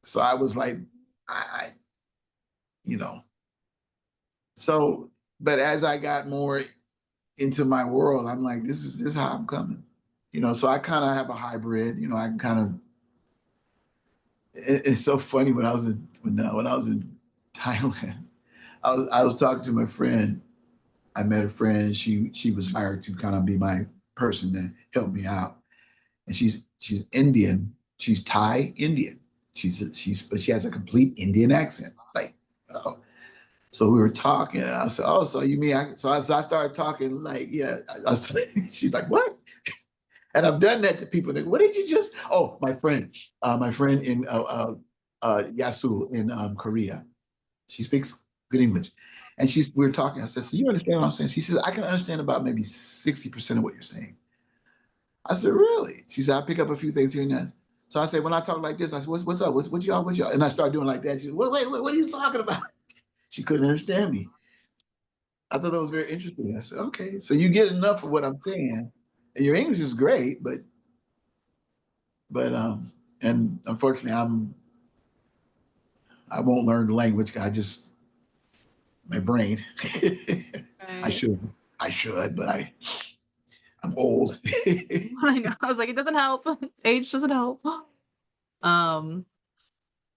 So I was like, I you know. So, but as I got more into my world, I'm like, this is how I'm coming. So I kind of have a hybrid. I can kind of. It's so funny when I was in Thailand. I was talking to my friend. I met a friend. She was hired to kind of be my person to help me out, and she's Indian. She's Thai Indian. But she has a complete Indian accent. Like, oh. So we were talking, and I said, "Oh, so you mean?" So I started talking like, yeah. She's like, "What?" And I've done that to people. They go, what did you just? Oh, my friend in Yasul in Korea. She speaks good English, and we were talking. I said, "So you understand what I'm saying?" She says, "I can understand about maybe 60% of what you're saying." I said, "Really?" She said, "I pick up a few things here and there." So I said, when I talk like this, I said, "What's up? What y'all? What y'all?" And I started doing like that. She said, wait, what are you talking about?" She couldn't understand me. I thought that was very interesting. I said, "Okay, so you get enough of what I'm saying, and your English is great, but and unfortunately, I won't learn the language. I just my brain. I Right. should, but I'm old. I know. I was like, it doesn't help. Age doesn't help. Um,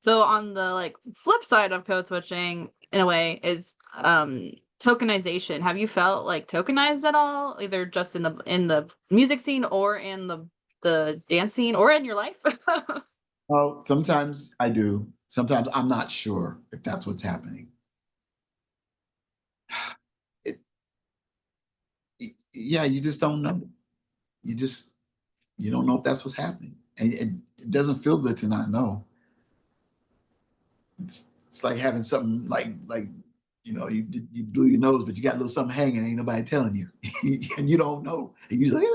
so on the like flip side of code switching, in a way, is tokenization. Have you felt like tokenized at all, either just in the music scene or in the dance scene or in your life? Well, sometimes I do. Sometimes I'm not sure if that's what's happening. It, yeah, you just don't know. You just you don't know if that's what's happening, and it doesn't feel good to not know. It's like having something like you blew your nose, but you got a little something hanging, ain't nobody telling you, and you don't know. And you like,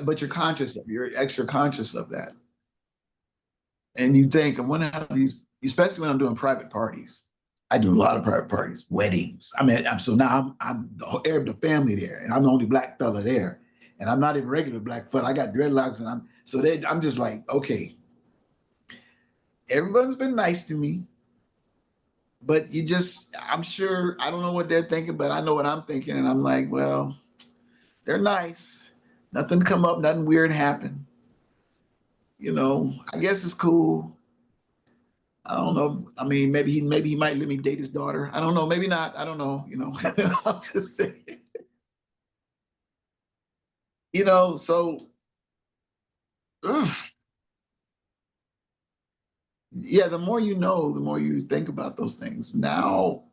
but you're extra conscious of that, and you think, I wonder how these, especially when I'm doing private parties. I do a lot of private parties, weddings. I mean, so now I'm the heir of the family there, and I'm the only black fella there, and I'm not even regular black fella. I got dreadlocks, and I'm just like, okay, everyone's been nice to me, but I'm sure, I don't know what they're thinking, but I know what I'm thinking. And I'm like, well, they're nice. Nothing come up, nothing weird happened. I guess it's cool. I don't know. I mean, maybe he might let me date his daughter. I don't know. Maybe not. I don't know. I'm just saying. So ugh, yeah, the more you know, the more you think about those things. Now,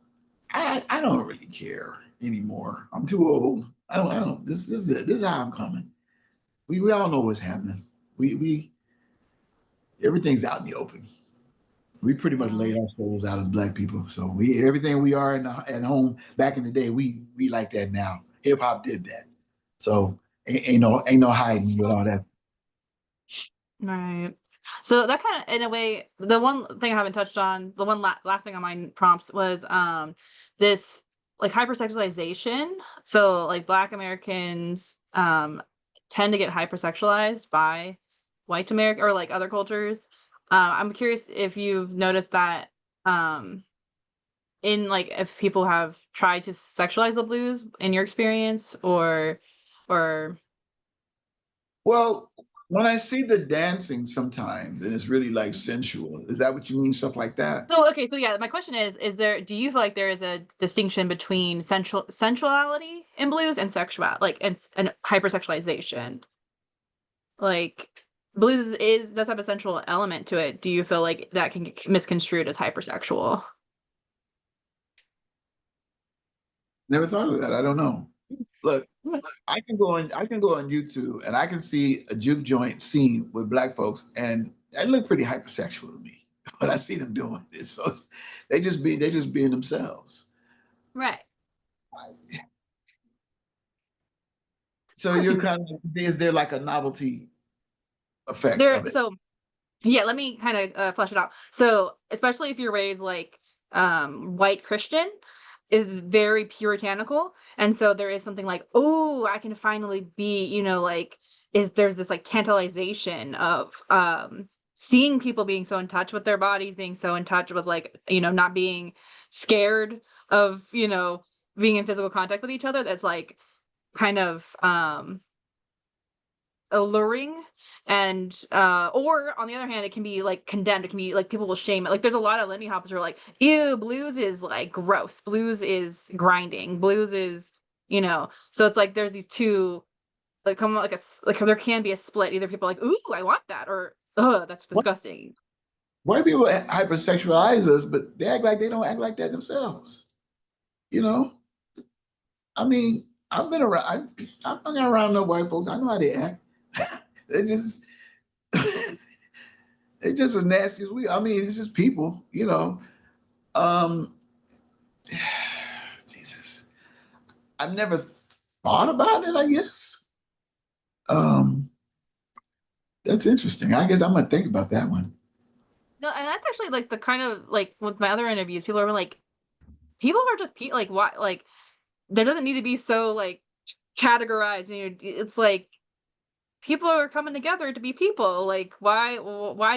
I don't really care anymore. I'm too old. I don't. This is it. This is how I'm coming. We all know what's happening. We everything's out in the open. We pretty much Yeah. laid our souls out as black people. So we everything we are at home back in the day, we like that now. Hip hop did that. So ain't no hiding with all that. Right. So that kind of, in a way, the one thing I haven't touched on, the one last thing on my prompts was this like hypersexualization. So like Black Americans tend to get hypersexualized by white America or like other cultures. I'm curious if you've noticed that um in like if people have tried to sexualize the blues in your experience or Well, when I see the dancing sometimes and it's really like sensual, is that what you mean? Stuff like that? So okay, so yeah, my question is there do you feel like there is a distinction between sensuality in blues and sexual like and hypersexualization? Like blues does have a sensual element to it. Do you feel like that can get misconstrued as hypersexual? Never thought of that. I don't know. Look, I can go on YouTube and I can see a juke joint scene with black folks and that look pretty hypersexual to me. What I see them doing is so they just being themselves. Right. So you're kind of is there like a novelty effect There of it? so yeah, let me kind of flesh it out. So, especially if you're raised like white Christian, is very puritanical, and so there is something like, oh, I can finally be, like is there's this like tantalization of seeing people being so in touch with their bodies, being so in touch with like not being scared of being in physical contact with each other. That's like kind of alluring and or on the other hand it can be like condemned, it can be like people will shame it, like there's a lot of Lindy hoppers who are like, ew, blues is like gross, blues is grinding, blues is so it's like there's these two like come like like there can be a split, either people are like, ooh, I want that, or that's What disgusting. White people hypersexualize us, but they act like they don't act like that themselves. You know, I mean, I've been around. I've hung around no white folks. I know how they act. they just they just as nasty as we. I mean, it's just people. Um, Jesus, I've never thought about it. I guess. Um, that's interesting. I guess I'm gonna think about that one. No, and that's actually like the kind of like with my other interviews, people are like, people are just like why like there doesn't need to be so like categorized, it's like people are coming together to be people. Like, why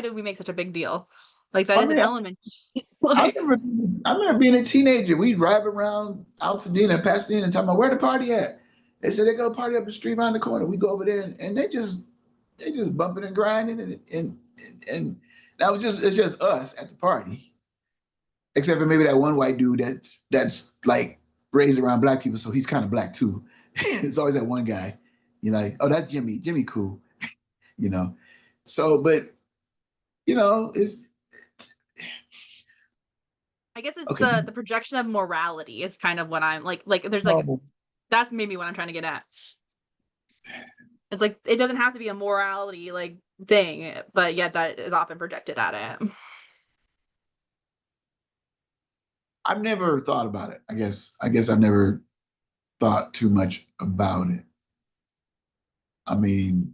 do we make such a big deal? Like that I is an mean, element. I Like, remember, I remember being a teenager. We'd drive around Altadena, Pasadena, and talking about where the party at. They said they go party up the street around the corner. We go over there, and they just bumping and grinding, and that was it's just us at the party, except for maybe that one white dude that's like raised around black people, so he's kind of black too. It's always that one guy. You're like, oh, that's Jimmy. Jimmy cool, you know. So, but it's I guess it's okay. the projection of morality is kind of what I'm like there's like No, that's maybe what I'm trying to get at. It's like it doesn't have to be a morality like thing, but yet that is often projected at it. I've never thought about it. I guess I've never thought too much about it. I mean,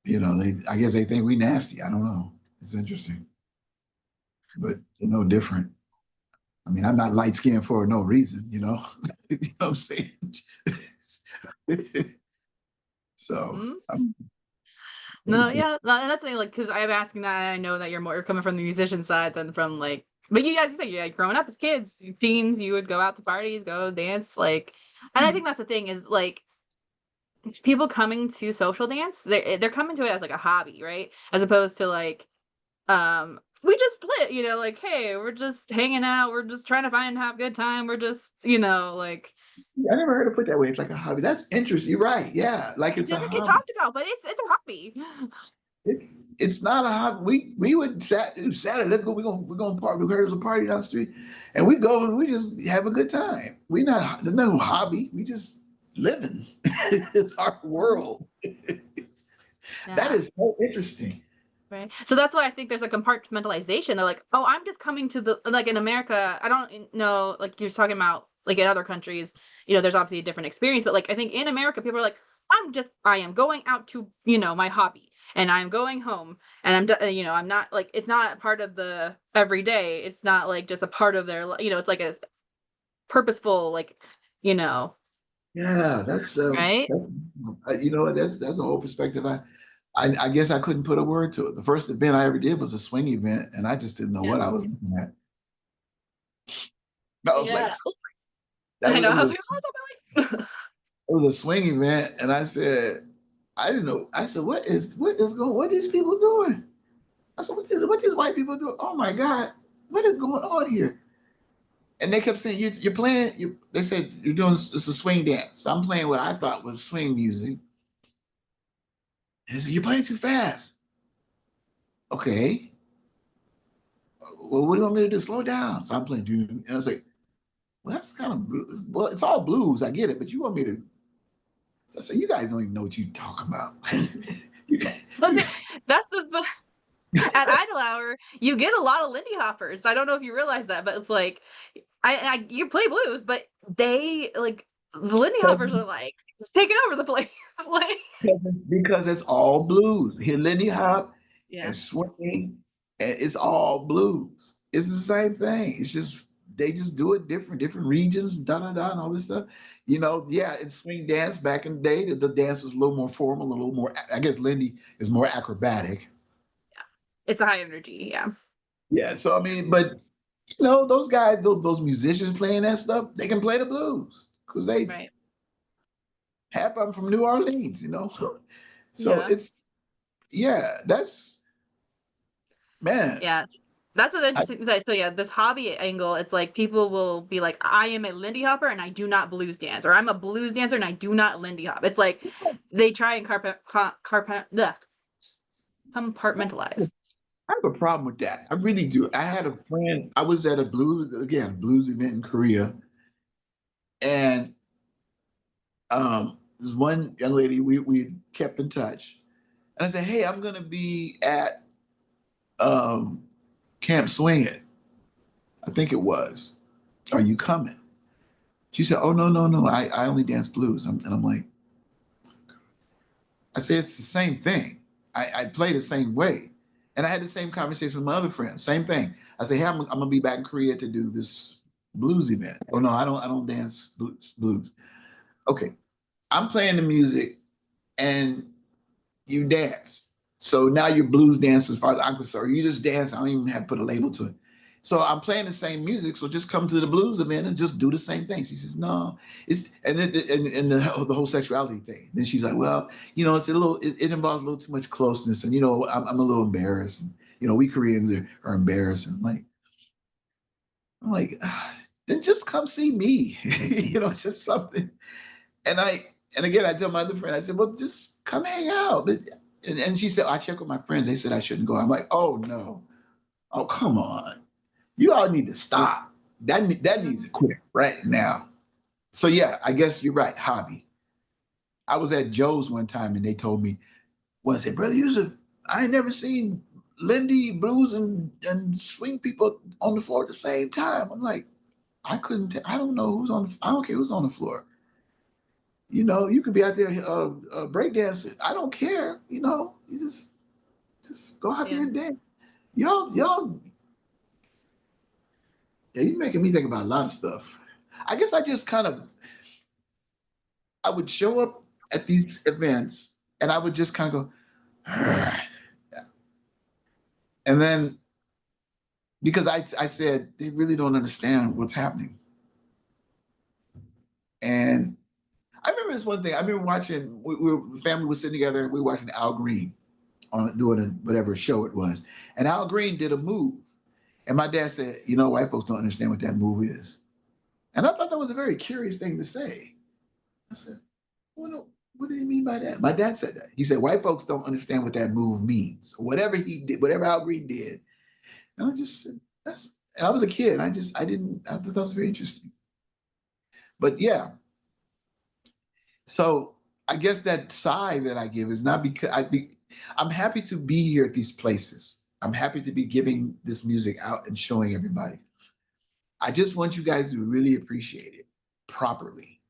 I guess they think we nasty. I don't know. It's interesting, but they're no different. I mean, I'm not light skinned for no reason, you know. You know what I'm saying? So, Mhm. No, yeah, and that's the thing, like, because I'm asking that, and I know that you're coming from the musician side than from like, but you guys, you say, yeah, growing up as kids, teens, you would go out to parties, go dance, like, and I think that's the thing is like people coming to social dance, they're coming to it as like a hobby, right? As opposed to like, we just lit, like, hey, we're just hanging out, we're just trying to find have a good time, we're just, like I never heard it put that way. It's like a hobby. That's interesting. You're right. Yeah, like it it's a doesn't get hobby. talked about, but it's a hobby. It's not a hobby. We would Saturday. Let's go. We're gonna party. We heard there's a party down the street, and we go and we just have a good time. We not There's no hobby. We just living. It's our world. That Yeah. is so interesting. Right. So that's why I think there's a compartmentalization. They're like, oh, I'm just coming to the like in America, I don't know, like you're talking about like in other countries, there's obviously a different experience, but like I think in America, people are like, I am going out to, my hobby and I'm going home and I'm not like, it's not part of the everyday. It's not like just a part of their, it's like a purposeful, like, you know, Yeah, right? that's that's a whole perspective. I guess I couldn't put a word to it. The first event I ever did was a swing event, and I just didn't know Yeah. what I was looking at. I was like, Yeah. that I was know it was how a people are. it was a swing event, and I said, I didn't know. I said, what these people doing? I said, what these white people doing? Oh my God, what is going on here? And they kept saying, you're playing. They said you're doing it's a swing dance. So I'm playing what I thought was swing music. And they said, you're playing too fast. Okay. Well, what do you want me to do? Slow down. So I'm playing, dude. And I was like, well, that's kind of well, it's all blues. I get it, but you want me to? So I said, you guys don't even know what you're talking about. you, But you, see, that's at Idle Hour, you get a lot of Lindy Hoppers. I don't know if you realize that, but it's like you play blues, but they like the Lindy Hoppers are like taking over the place. like because it's all blues. Here, Lindy Hop yeah, and swing, and it's all blues. It's the same thing. It's just they just do it different regions, da da da, and all this stuff. Yeah, it's swing dance back in the day. The dance was a little more formal, a little more. I guess Lindy is more acrobatic. it's a high energy. Yeah, Yeah, so I mean, but those guys, those musicians playing that stuff, they can play the blues because they right. half of them from New Orleans. So Yeah, it's yeah, that's man. yeah. That's an I, interesting. So yeah, this hobby angle, it's like people will be like, I am a Lindy Hopper and I do not blues dance, or I'm a blues dancer and I do not Lindy Hop. It's like they try and compartmentalize. I have a problem with that. I really do. I had a friend. I was at a blues event in Korea, and this one young lady we kept in touch, and I said, "Hey, I'm gonna be at um, Camp Swing It. I think it was. Are you coming?" She said, "Oh no, no, no. I only dance blues." And I'm like, I said, "It's the same thing. I play the same way." And I had the same conversation with my other friends. Same thing. I say, "Hey, I'm gonna be back in Korea to do this blues event." Oh no, I don't dance blues. Okay, I'm playing the music and you dance. So now you're blues dance as far as I'm concerned. You just dance. I don't even have to put a label to it. So I'm playing the same music. So just come to the blues event and just do the same thing. She says, no, it's and the whole sexuality thing. Then she's like, well, it's a little, it involves a little too much closeness. And, I'm a little embarrassed. And, we Koreans are embarrassed. And I'm like, then just come see me, just something. And and again, I tell my other friend, I said, well, just come hang out. And she said, I checked with my friends. They said I shouldn't go. I'm like, oh no. Oh, come on. You all need to stop. That needs to quit right now. So yeah, I guess you're right. Hobby. I was at Joe's one time and they told me, well, I said, Brother Yusef, I ain't never seen Lindy, blues, and swing people on the floor at the same time. I'm like, I don't know I don't care who's on the floor. You could be out there breakdancing. I don't care. You just go out there Yeah. and dance. Y'all, yeah, you're making me think about a lot of stuff. I guess I would show up at these events and I would just kind of go, And then because I said they really don't understand what's happening. And I remember this one thing. I remember watching. The family was sitting together. And we were watching Al Green on doing whatever show it was, and Al Green did a move, and my dad said, "You know, white folks don't understand what that move is." And I thought that was a very curious thing to say. I said, what do you mean by that? My dad said that. He said, white folks don't understand what that move means. Whatever he did, whatever Al Green did. And I just said, and I was a kid. I thought that was very interesting. But yeah, so I guess that sigh that I give is not because I'm happy to be here at these places. I'm happy to be giving this music out and showing everybody. I just want you guys to really appreciate it properly,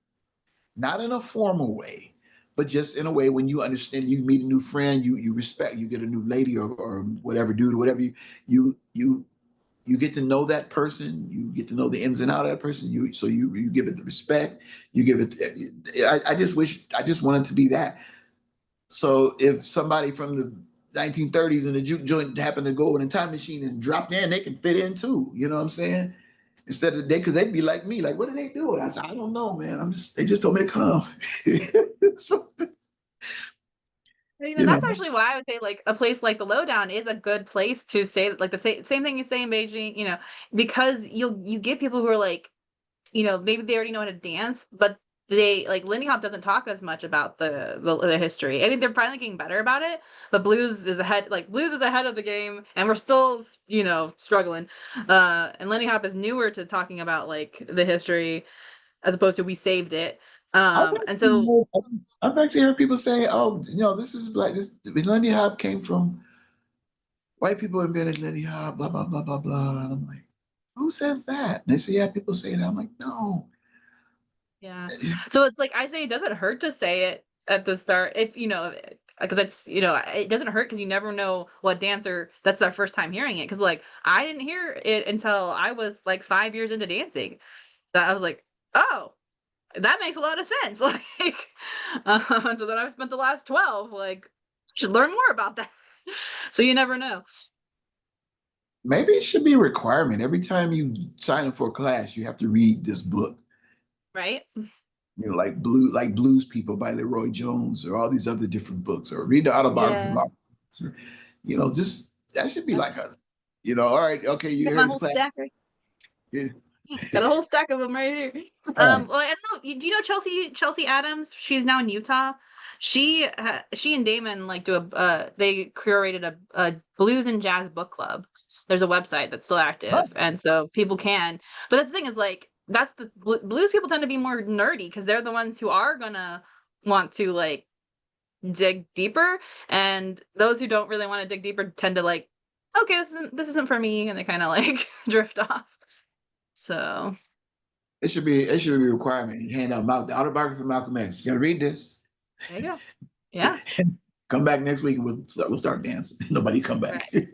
not in a formal way, but just in a way when you understand. You meet a new friend, you respect, you get a new lady or whatever dude or whatever, you you get to know that person, you get to know the ins and out of that person, you give it the respect, you give it. I just wish, I just wanted to be that. So if somebody from the 1930s in the juke joint happened to go in a time machine and drop in, they can fit in too. You know what I'm saying? Instead of because they'd be like me, like, what are they doing? I said, I don't know, man. They just told me to come. So, And you know, that's actually why I would say like a place like the Lowdown is a good place to say like the same thing you say in Beijing, because you get people who are like, maybe they already know how to dance, but they like Lindy Hop doesn't talk as much about the history. I think they're finally getting better about it, but blues is ahead of the game, and we're still struggling. And Lindy Hop is newer to talking about like the history as opposed to we saved it. And so I've actually heard people say, "Oh, this is like this." Lindy Hop came from white people invented Lindy Hop, blah blah blah blah blah. And I'm like, who says that? And they say, yeah, people say that. I'm like, no. yeah. So it's like I say it doesn't hurt to say it at the start if because it doesn't hurt because you never know what dancer that's their first time hearing it because like I didn't hear it until I was like 5 years into dancing that I was like, oh, that makes a lot of sense. Like so then I've spent the last 12 like should learn more about that. So you never know. Maybe it should be a requirement. Every time you sign up for a class, you have to read this book. Right? Like Blues People by Leroy Jones, or all these other different books, or read the autobiography of Yeah. Malcolm X, or, just that should be Yep. like us. All right, okay, you Got my heard this whole class. stack right. Here's, Got a whole stack of them right here. all Well, I don't know. Do you know Chelsea Adams? She's now in Utah. She and Damon like do they curated a blues and jazz book club. There's a website that's still right. active, and so people can. But that's the thing is like that's the blues people tend to be more nerdy because they're the ones who are gonna want to like dig deeper, and those who don't really want to dig deeper tend to like, okay, this isn't for me, and they kind of like drift off. So It should be a requirement. You hand out the autobiography of Malcolm X. You got to read this. there you go. Yeah. Come back next week and we'll start dancing. Nobody come back. Right.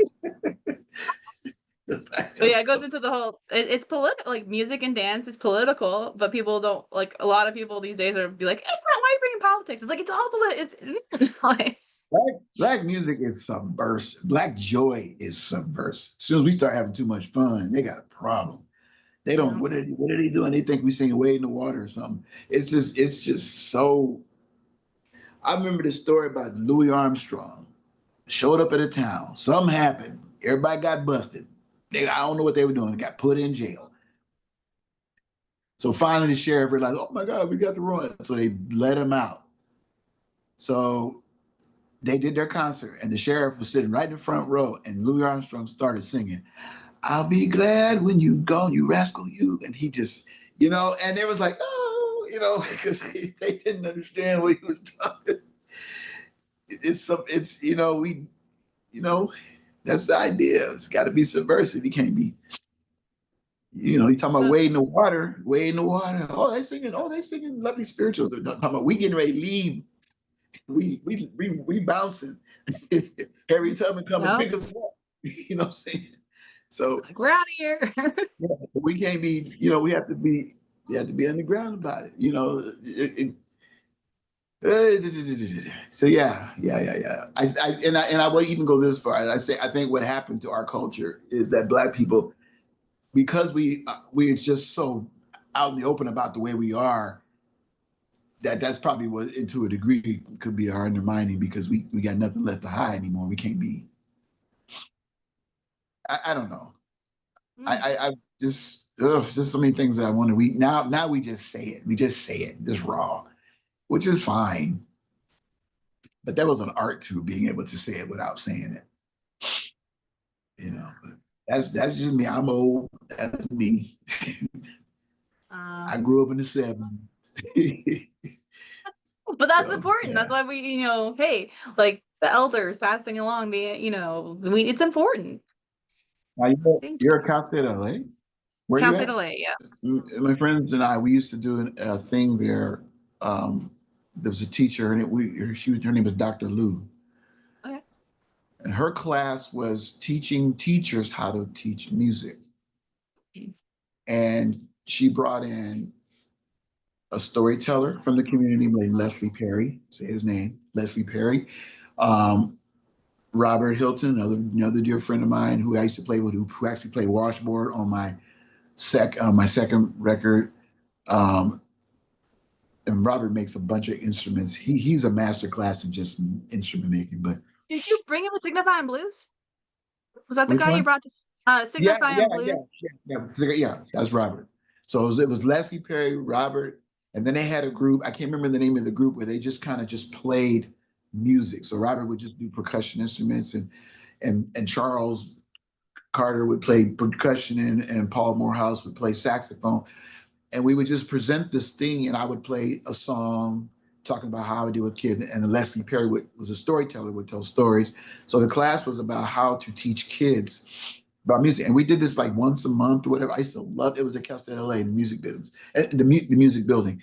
But yeah, it goes into the whole it's political like music and dance is political, but people don't like a lot of people these days are be like, why are you bringing politics? It's like it's all it's like Black music is subversive. Black joy is subversive. As soon as we start having too much fun, they got a problem. They you don't. know. What are they doing? They think we sing "Away in the Water" or something. It's just so. I remember the story about Louis Armstrong. Showed up at a town. Something happened. Everybody got busted. I don't know what they were doing. They got put in jail. So finally, the sheriff realized, "Oh my God, we got to run." So they let him out. So they did their concert, and the sheriff was sitting right in the front row, and Louis Armstrong started singing, "I'll be glad when you gone, you rascal, you." And he just, and it was like, oh, because they didn't understand what he was talking. That's the idea. It's got to be subversive. You can't be, you talking about wade in the water, wade in the water. Oh, they singing lovely spirituals. They're talking about we getting ready to leave. We bouncing. Harry Tubman come and No, pick us up. You know what I'm saying? So like we're out of here. yeah, we can't be, we have to be underground about it. So yeah. I will even go this far. I say I think what happened to our culture is that Black people, because we it's just so out in the open about the way we are, that's probably what, to a degree, could be our undermining, because we got nothing left to hide anymore. We can't be. I don't know. Mm. I just just so many things that I want to. We now we just say it. We just say it just raw, which is fine. But there was an art to being able to say it without saying it. You know, but that's just me. I'm old. That's me. Uh, I grew up in the '70s. but that's So important. That's yeah. why we, hey, like the elders passing along it's important. Now Thank you're you. a Cal State LA. Where are Cal you State at? LA, yeah. My friends and I, we used to do a thing there. Um, there was a teacher, and her name was Dr. Lou, Okay. and her class was teaching teachers how to teach music. And she brought in a storyteller from the community named Leslie Perry. Say his name, Leslie Perry. Um, Robert Hilton, another dear friend of mine who I used to play with, who actually played washboard on my second record. Um, and Robert makes a bunch of instruments. He's a master class in just instrument making. But Did you bring him the Signifyin Blues? Was that the which guy you one? brought to Signifyin Blues? Yeah. That's Robert. So it was Leslie Perry, Robert, and then they had a group. I can't remember the name of the group, where they just kind of just played music. So Robert would just do percussion instruments, and Charles Carter would play percussion, and Paul Morehouse would play saxophone. And we would just present this thing, and I would play a song talking about how I deal with kids, and Leslie Perry was a storyteller, would tell stories. So the class was about how to teach kids about music, and we did this like once a month or whatever. I used to love it. Was at Cal State LA, in the music business, the music building.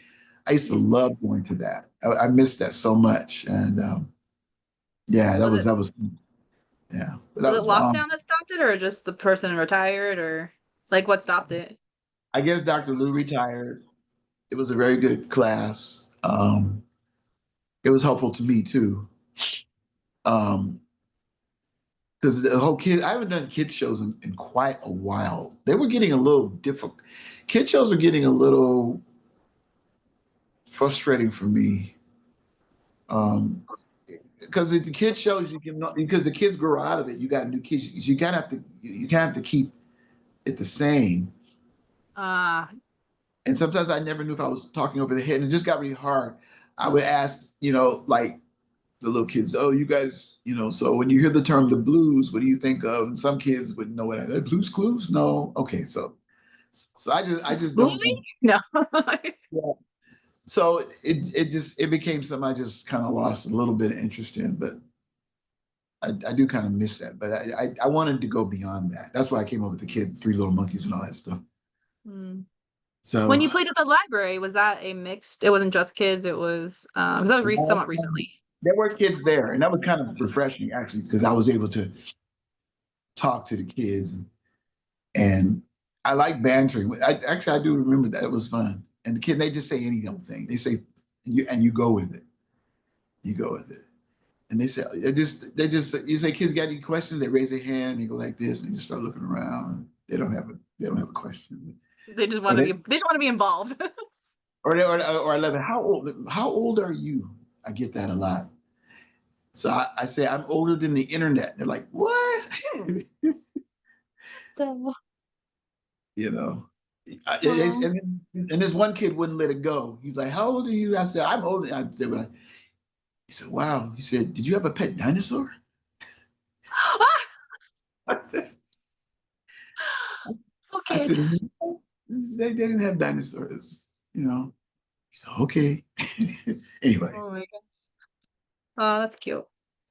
I used to love going to that. I missed that so much, and yeah, that Was was it that was yeah, but that was it was lockdown that stopped it, or just the person retired, or like what stopped it? I guess Dr. Lou retired. It was a very good class. It was helpful to me too. Um, because the whole kid, I haven't done kid shows in quite a while. They were getting a little difficult. Kid shows were getting a little frustrating for me. Because the kid shows, you can, because the kids grow out of it. You got new kids. You kind of have to, you kind of have to keep it the same. Uh And sometimes I never knew if I was talking over the head, and it just got really hard. I would ask, like the little kids, oh, you guys, so when you hear the term the blues, what do you think of? And some kids would know what Blues Clues. No, okay, so I just don't movie? want. No. Yeah. So it became something I just kind of lost a little bit of interest in, but I do kind of miss that. But I wanted to go beyond that. That's why I came up with the kid, Three Little Monkeys, and all that stuff. Hmm. When So you played at the library, was that a mixed? It wasn't just kids. It was because that was somewhat recently. there were kids there, and that was kind of refreshing actually, because I was able to talk to the kids, and I like bantering. I do remember that it was fun. And the kid, they just say any old thing. They say, and you go with it. You go with it. And you say, kids got any questions? They raise their hand and they go like this, and they just start looking around. They don't have a question. They just Or want to they, be. They just want to be involved. or I love it. How old are you? I get that a lot. So I say I'm older than the internet. They're like, what? The- you know. oh, And this one kid wouldn't let it go. He's like, "How old are you?" I said, "I'm older." He said, "Wow." He said, "Did you have a pet dinosaur?" I said, "I okay. said they didn't have dinosaurs." He said, "Okay." Anyway, Oh my god. Oh, that's cute.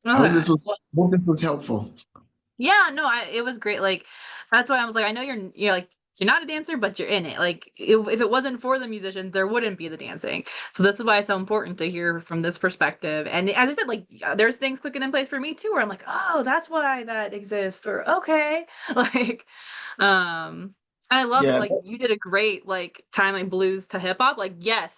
I hope this Okay. was hope this was helpful. Yeah, no, it was great. Like that's why I was like, I know you're like you're not a dancer, but you're in it. Like if it wasn't for the musicians, there wouldn't be the dancing. So this is why it's so important to hear from this perspective. And as I said, like there's things clicking in place for me too, where I'm like, oh, that's why that exists, or okay, like, I love Yeah, like you did a great like timing blues to hip hop. Like yes,